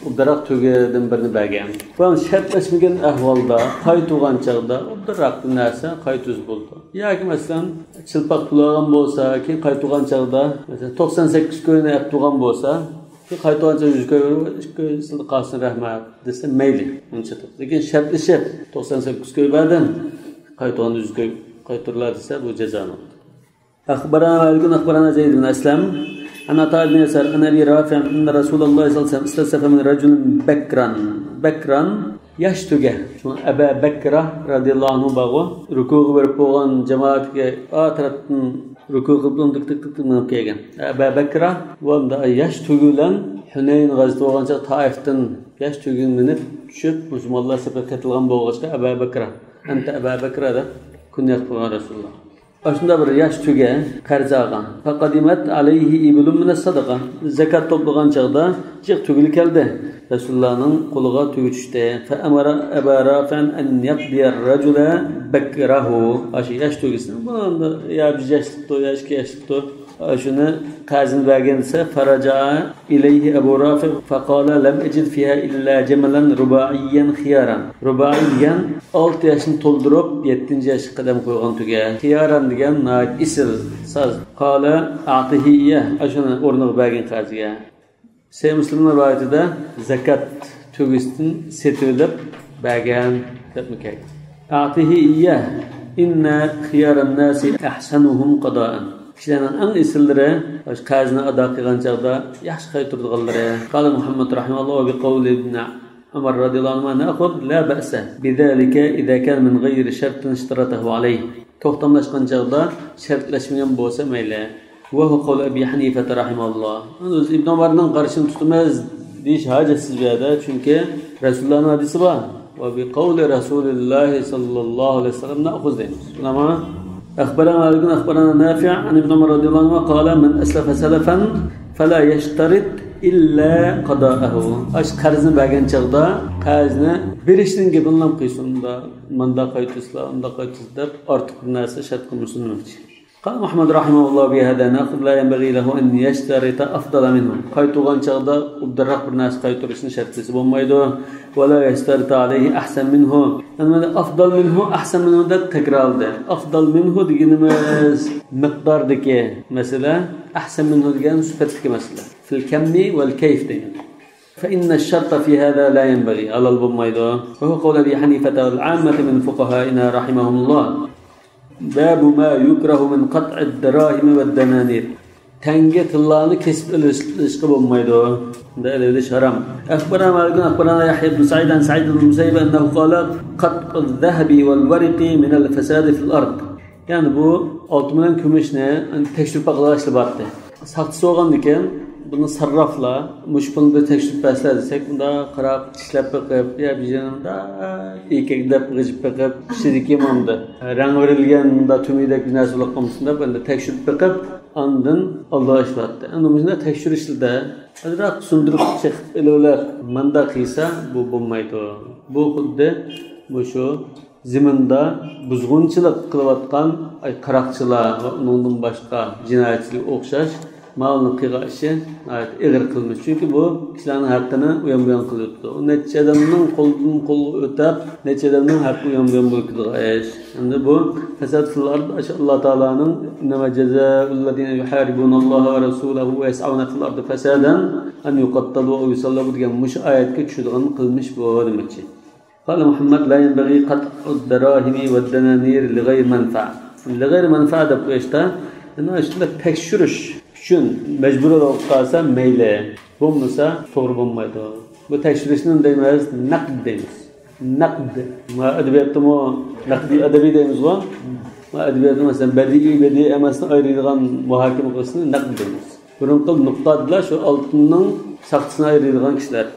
ubdarak tugidin birini bergen. Bu şartlaşmagan ahvolda qaytugan chaqda ubdarak narsa qaytuz bo'ldi. Yoki masalan chilpaq pulagan bo'lsa, keyin qaytugan chaqda masalan 98 ko'yni yaptugan bo'lsa, ki qaytugan chaqda 100 ko'y silqasin rahmat desa mayli, uncha. Lekin shartlashib 98 ko'y berdim, qaytugan 100 ko'y qayturlar desa bu jazoni. أخبرنا زيد بن أسلم عن عطاء بن يسار عن أبي رافع أن رسول الله صلى الله عليه وسلم استسلف من رجل بكرا يشتغى. أبا بكرة رضي الله عنه باغو ركوع بربوغان جماعة آترتن ركوع قبلن تك تك تك نكيغن. أبا بكرة واندا يشتغلن حنين غزوان جا طائفتن يشتغل منip düşüp Müslümanlar sepet katılgan boğaçka Abu Bakra. Anta Abu Bakra da kunyat kılgan Resulullah. Aslında bir yaş tüge qarz algan. Faqadimat alayhi ibulun min as-sadaqa. Zakat toplagan çağda jiq tügül keldi. Resulullah'ın quluğa tügü düştü. Fa amara Abu Rafi'an an yaqdi ar-rajula bakrahu. Aşı yaş tügüsün. Bunda ya bir yaşlıktı, ya iki yaşlıktı. Şunu qarzını bergense faraja ilayhi Abu Rafi faqala lam ajid fiha illa jamalan rubaiyan khiyaran. Rubaiyan 6 yaşını toldurup 7. yaşı qadam qo'ygan tüge. Khiyaran degan isil saz. Qala a'tihiyya ashuna o'rniga bergan qarziga. Sey Müslüman rivoyatida zakat tügüsün setilib bergan deb mukay. A'tihiyya inna khiyaran nasi ahsanuhum qada'an. Kişilerin en isilleri qarzını ada qilgan chaqda yaxshi qayturdiganlari. Qala Muhammad rahimahulloh bi qawli ibn Umar radhiyallohu anhu na'khud la ba'sa bidhalika idza kana min ghayri shartin ishtaratahu alayh. To'xtamlashgan chaqda shartlashmagan bo'lsa mayli. Va hu qawl Abi Hanifa rahimahulloh. O'z Ibn Umarning qarshini tutmaz deyish hajatsiz bu yerda, chunki Rasulullohning hadisi bor. Va bi qawli Rasululloh sallallohu alayhi vasallam na'khud deymiz. Nima? أخبرنا نافع عن ابن عمر رضي الله عنه قال من أسلف سلفا فلا يشترط إلا قضاءه. أش قرضını bergen çağda qarzını berişinin gebinden qıysında manda qaytısla onda qaytısda artıq bir narsa şart qılmışsın. قال محمد رحمه الله بهذا ناخذ لا ينبغي له أن يشترط أفضل منه. Qaytugan çağda ubdarraq bir narsa qayturishni shartlisi bo'lmaydi. ولا يشترط عليه أحسن منه. أما أفضل منه أحسن منه ده تكرارده. أفضل منه ديجنمز مقدار دكيه مثلا أحسن منه ديجن صفتك مثلا في الكم والكيف ديجن. فإن الشرط في هذا لا ينبغي على البميضة. وهو قول أبي حنيفة والعامة من فقهائنا رحمهم الله. باب ما يكره من قطع الدراهم والدنانير. Tenge tıllarını kesip ilişki bulmaydı. Da öyle haram. أخبرنا يحيى بن سعيد عن سعيد بن المسيب أنه قال قطع الذهب والورق من الفساد في الأرض. Yani bu altından kümüşne teşrif baklaşlı baktı. sahtisi olgandan keyin buni sarraflar mush pulni tekshirib bersalar desak, unda qarab ishlab beqib, ya bijanimda ekekdab g'ijib beqib, ishidiki manda rang verilgan bunda tumidek bir narsa bo'lib qolmasında bunda tekshirib beqib, ondan Alloh ishlatdi. Endi bunda tekshirishda azroq sundirib chiqib elovlar manda qilsa bu bo'lmaydi. Bu xuddi shu ziminda buzg'unchilik qilayotgan qaroqchilar va undan boshqa jinoyatchilarga o'xshash malni qilg'ishi ig'ir qilmish. Chunki bu kishilarning haqqini uyam-buyam qilibdi. U necha odamning qo'ldan qo'lga o'tab, necha odamning haqqi uyam-buyam bo'lib qilg'ish. Endi bu fasad fil ard Alloh taolaning inma jazaa'ul ladina yuharibunalloha va rasulahu va yas'una fil ardi fasadan an yuqattalu va yusallabu degan mush oyatga tushadigan qilmish bu demoqchi. قال محمد لا ينبغي قطع الدراهم والدنانير لغير منفعة. لغير منفعة deb qo'yishda, ana shunda tekshirish uchun majbur bo'lib qolsa mayli, bo'lmasa to'g'ri bo'lmaydi. Bu tekshirishni deymiz, naqd deymiz. Naqd. Ma adabiyotda naqdiy adabiy deymiz-ku. Ma adabiyotda masalan badiiy emasni ayiradigan muhokama qilishni naqd deymiz. Burunqi nuqtalar shu oltinning saqtisini ayiradigan kishilar.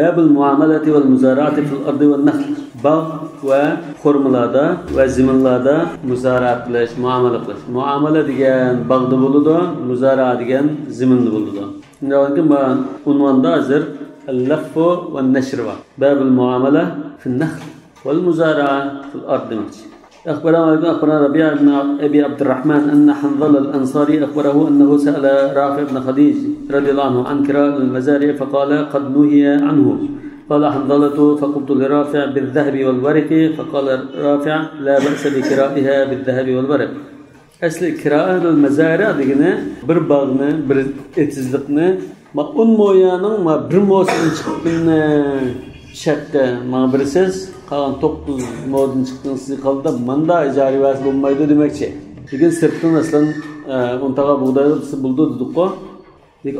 باب المعاملة والمزارعة في الأرض والنخل. باغ وخرملada ve ziminlarda muzaraat qilish, muomala qilish. Muomala degan bag'da bo'ladi, muzaraat degan ziminda bo'ladi. Shundan keyin unvonda hozir al-laff va an-nashr va bab al-muamala fi an-nakhl wal muzara'a fi al-ard. أخبرنا ربيع بن أبي عبد الرحمن أن حنظلة الأنصاري أخبره أنه سأل رافع بن خديج رضي الله عنه عن كراء المزارع فقال قد نهي عنه. قال حنظلة فقلت لرافع بالذهب والورق فقال رافع لا بأس بكرائها بالذهب والورق. أصل كراء المزارع دينا bir bağını, bir etizlikni ma un moyanın ma bir mosun çıktığını şakka ma birisiz kalan 9 modun çıktığını sizi kaldı manda icari vasi bulmaydı demekçi. Bugün sırtın aslan untağa buğdayı buldu dedik o.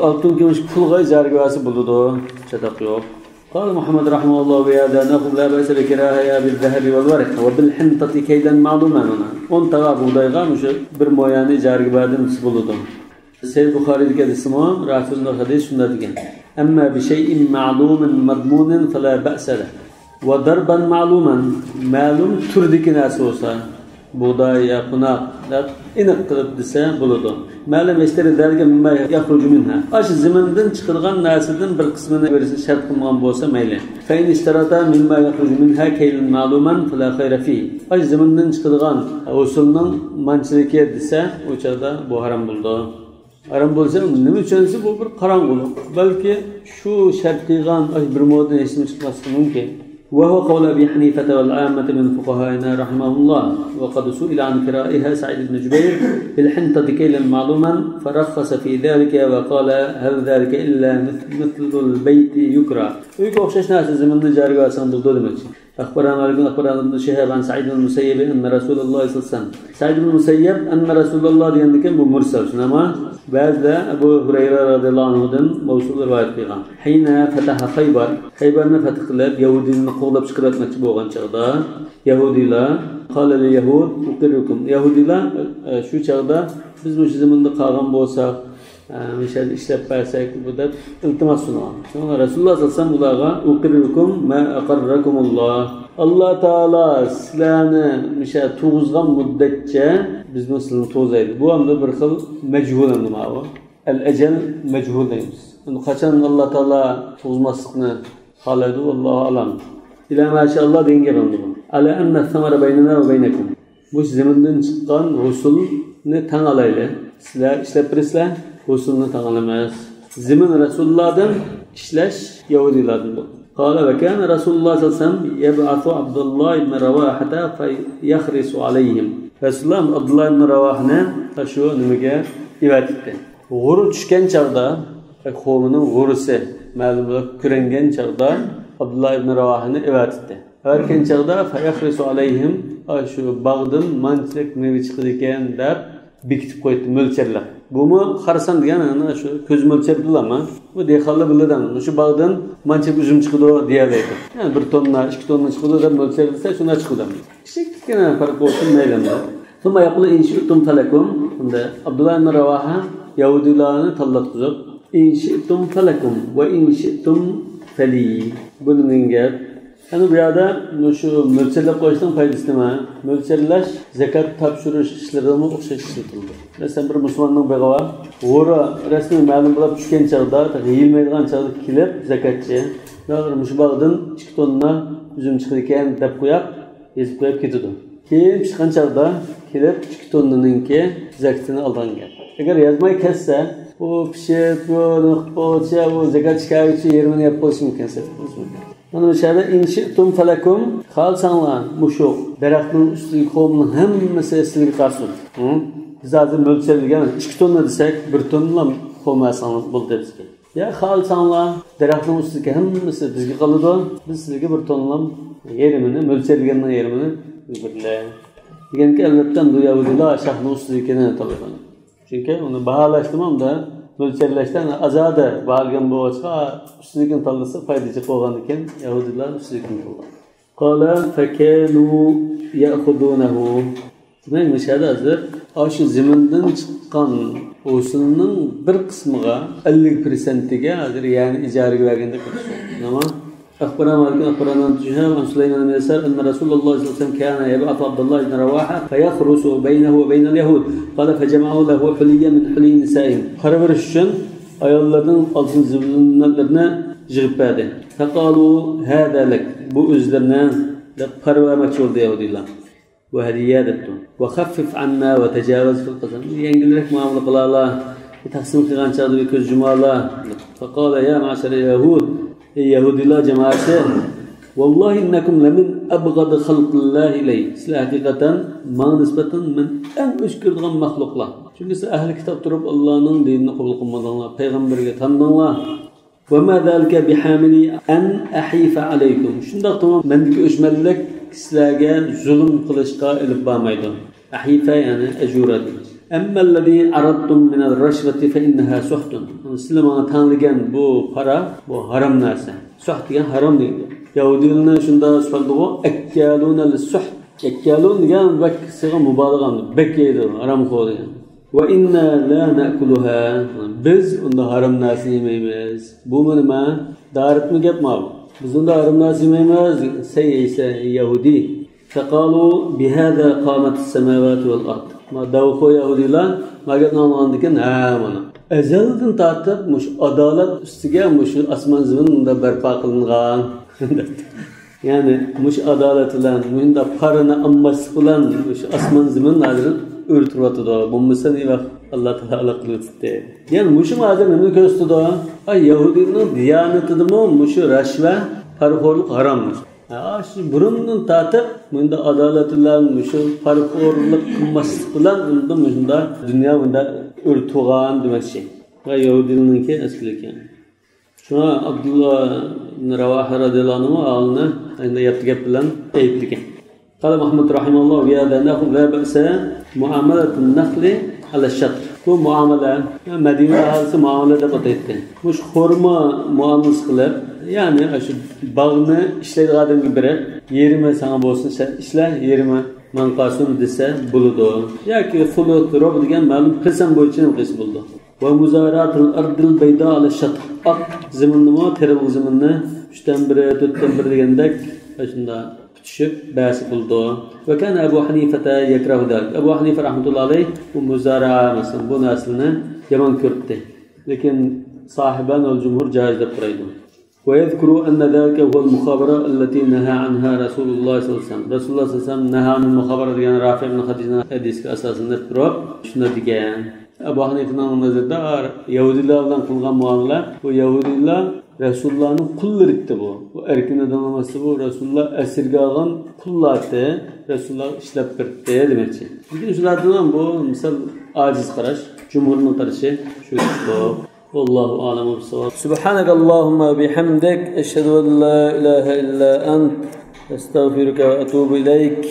Altın gümüş pulga icari vasi buldu. Çatak yok. قال محمد رحمه الله بهذا نقول لا بأس بكراهها بالذهب والورق وبالحنطة كيدا معلوما هنا. untağa buğdayga mış bir moyanı icari badın buldu. Seyyid Bukhari'deki hadisimi Rafi'nin hadis şunda degan. Amma bi şey'in ma'lumun madmunin fala ba'sa lahu. Ve darban ma'luman ma'lum turdaki narsa olsa buğday ya pınak iniq qilib desa bo'ladi. Ma'lum yashtari dalga mimma yakhruju minha. Ash zimindan chiqargan narsadan bir qismini berishni shart qilgan bo'lsa mayli. Fa in ishtarata mimma yakhruju minha kaylan ma'luman fala khayra fi. Ash zimindan chiqargan usulning manchiligi desa o'chada bu harom bo'ldi. Haram bo'lsa nima uchunsi bu bir qarang'ulik. Balki shu shart qilgan bir modda hech chiqmasligi mumkin. وهو قول أبي حنيفة والعامة من فقهائنا رحمه الله. وقد سئل عن كرائها سعيد بن جبير بالحنطة كيلا معلوما فرخص في ذلك وقال هل ذلك إلا مثل البيت يكره. ويقول أخشش ناس زمن جاري واسان ضد دمج. أخبرنا مالك أخبرنا ابن شهاب عن سعيد بن المسيب أن رسول الله صلى الله عليه وسلم سعيد بن المسيب أن رسول الله دينكم بمرسل شنما بعد أبو هريرة رضي الله عنه موصول رواية فيها حين فتح خيبر فتح لب يهودي نقول بشكرات مكتوبة شغدا يهودي لا قال لليهود أقركم يهودي لا شو شغدا biz bu zamanında qolgan bo'lsak misal ishlab bersak bu deb iltimos sunagan. Sonra Rasululloh sallallohu alayhi vasallam ularga uqirrukum ma aqarrakumulloh. Alloh taolo sizlarni misal tug'izgan muddatcha biz sizlarni to'zaydi. Bu ham bir xil majhul nima bu? Al-ajal majhul deymiz. Uni qachon Alloh taolo tug'izmaslikni xohlaydi Allohu alam. Ila mashallah degan bu. Ala anna thamara baynana va baynakum. Bu zamandan chiqqan rusulni tang alayli. Sizlar ishlab birsizlar, rusulni tang olamas. Zimin Rasulullohdan ishlash Yahudilardan bo'ldi. Qala va kana Rasululloh sallallohu alayhi vasallam yab'athu Abdullah ibn Rawahata fa yakhrisu alayhim. Rasululloh Abdullah ibn Rawahni shu nimaga ivatdi. G'uru tushgan chaqda, qavmining g'urisi ma'lum kurangan chaqda Abdullah ibn Rawahni ivatdi. Erken chaqda fa yakhrisu alayhim shu bag'dan manchilik meva chiqdi ekan deb bekitib qo'ydi mo'lcharlab. Bumi xarsan degan ana shu ko'z mo'lchardilarmi? Bu dehqonlar biladan shu bag'dan mancha uzum chiqdi deyiladi. Yani 1 tonna, 2 tonna chiqdi deb mo'lchardisa shuna chiqdi. Kichikgina farq bo'lsin mayli. Sonra yaqulu inshi'tum falakum. Unda Abdullah ibn Rawaha Yahudilarni tanlatqizib, in shi'tum falakum va in shi'tum fali. Bunun gap. Hani bu yerda şu mölçerlab qo'yishning foydasi nima? Mölçerlash zakat topshirish ishlarini o'xshash ishlatildi. Masalan, bir musulmonning beg'ava o'ra rasmiy ma'lum bo'lib tushgan chog'da, yeyilmaydigan chog'da kelib zakatchi, ya'ni shu bog'dan 2 tonna uzum chiqdi ekan deb qo'yib, yezib qo'yib ketadi. Keyin chiqqan chog'da kelib 2 tonnaninki zakatini olgan gap. Agar yozmay kessa, u pishib, bu zakat chiqarishi yerini yeb qo'yish mumkin. Mana bu yerda inshitum falakum xalsanlar mushu daraxtning ustiga qo'mning hammasi sizga qarsin. Biz hozir mo'ljallangan 2 tonna desak, 1 tonna qo'ymasangiz bo'ldi bizga. Ya xalsanlar daraxtning ustiga hammasi bizga qoladi. Biz sizga 1 tonna yerimini mo'ljallangan yerimini berlar. Deganki albatta bu yahudilar shahning ustiga to'lagan. Chunki uni baholashtimamda mölçerleşten azade bağlayan bu açığa üstüdeki tanrısı faydacı olgan iken Yahudiler üstüdeki olgan. Kâle fekânû ya'khudûnehu. Demek müşahede hazır. Aşı ziminden çıkan osunun bir kısmıga 50%'ige hazır yani icari vergende konuşuyor. Ama أخبرنا مالك أخبرنا جهام عن سليمان بن يسار أن رسول الله صلى الله عليه وسلم كان يبعث عبد الله بن رواحة فيخرس بينه وبين اليهود قال فجمعوا له حليا من حلي نسائهم خربر الشن ayollarning oltin zimlarına jig'ibadi. Faqalu hada lak bu o'zlarini deb parvamoqchi bo'ldi yahudilar. Va hadiya debdi. Va khaffif anna va tajawaz fil qasam. Yengilroq muomala qilalar. Taqsim qilgan chog'da ko'z jumalar. Faqala ya ma'shar yahud yahudilar jamoasi vallahi innakum lamin abghad khalqillah ilay. Sizlar haqiqatan men nisbatan men eng o'shkirdigan mahluqlar. Çünkü siz ahli kitap durup Allah'ın dinini kabul kılmadınlar, peygamberge tanıdınlar. Ve ma zalika bihamili an ahifa aleykum. Şunda tamam mendeki öşmellik sizlerge zulüm kılışka elip bağmaydı. Ahifa yani ecuradı. Emmellezî aradtum minel reşveti fe inneha suhtun. Sizler bana tanıdığın bu para, bu haram narsa. Suht diyen haram değil. Yahudilerine şunda söyledi o ekkâlûne lis-suht. Ekkâlûn diyen bek sığa mübalağam. Bek yeydi, haram koydu. Ve inna la na'kuluha. Biz onda haram narsa yemeymiz. Bu nima? Darit mi gap ma bu? Biz onda haram narsa yemeymiz. Ise Yahudi. Faqalu bihada qamat as-samawati wal ard. Ma davxo Yahudilar magatni olgandikan ha mana. Azaldan tartib mush adolat ustiga mush osmon zaminda barpo qilingan. Yani mush adolat bilan bunda parini ammaslik bilan mush osmon zamin hozir o'rtiratıda. Bo'lmasa ne vaqt Alloh taolo qilibdi. Yani mushu hozir nima ko'rsatdi? Ay Yahudining diyonatidimi mushu rashva, parxo'rlik harommi? Shu burundan tatib bunda adolat bilan mushu parxo'rlik qilmaslik bilan bunda dunyo bunda o'rtug'an demakchi. Va Yahudininki asli ekan. Shuna Abdullah ibn Ravaha radhiyallohu anhu alni endi yapti gap bilan aytdigan. قال محمد رحمه الله بهذا نأخذ لا بأس معاملة النخل على الشطر. Bu muamele Medine ahalisi muamele de batıydı. Muş xorma muamelesi kılıp yani şu bağını işlediğin gibi yerime sana bolsun sen işle yerime manqasını dese buludu. Ya ki fulu rob degan ma'lum qism bo'yicha qis buldu. Ve muzaratul ardil bayda ala şatr. Ak zaminni mo teril zaminni 3dan 1 4dan 1 degandek shunda tutuşup ba'si buldu. Ve kan Ebu Hanife yekrahu dalik. Ebu Hanife rahmetullahi alayh bu muzara mesela bu naslini yaman ko'rdi. Lekin sahiban ol jumhur jaiz deb qaraydi. ويذكر أن ذلك هو المخابرة التي نهى عنها رسول الله صلى الله عليه وسلم. رسول الله صلى الله عليه وسلم نهى عن المخابرة يعني رافع بن خديجة حديث أساسا تروب شنو ديجان أبو حنيفة نظردا يهوديlar bilan qilgan muomala bu yahudilar Resulullah'ın kullarıydı bu. Bu erkin adamlaması bu. Resulullah esirge algan kullardı. Resulullah işlep birdi demekçi. Bugün şunlardan bu misal aciz qarash, cumhurning qarashi shu bu. والله أعلم بالصواب. سبحانك اللهم وبحمدك أشهد أن لا إله إلا أنت أستغفرك وأتوب إليك.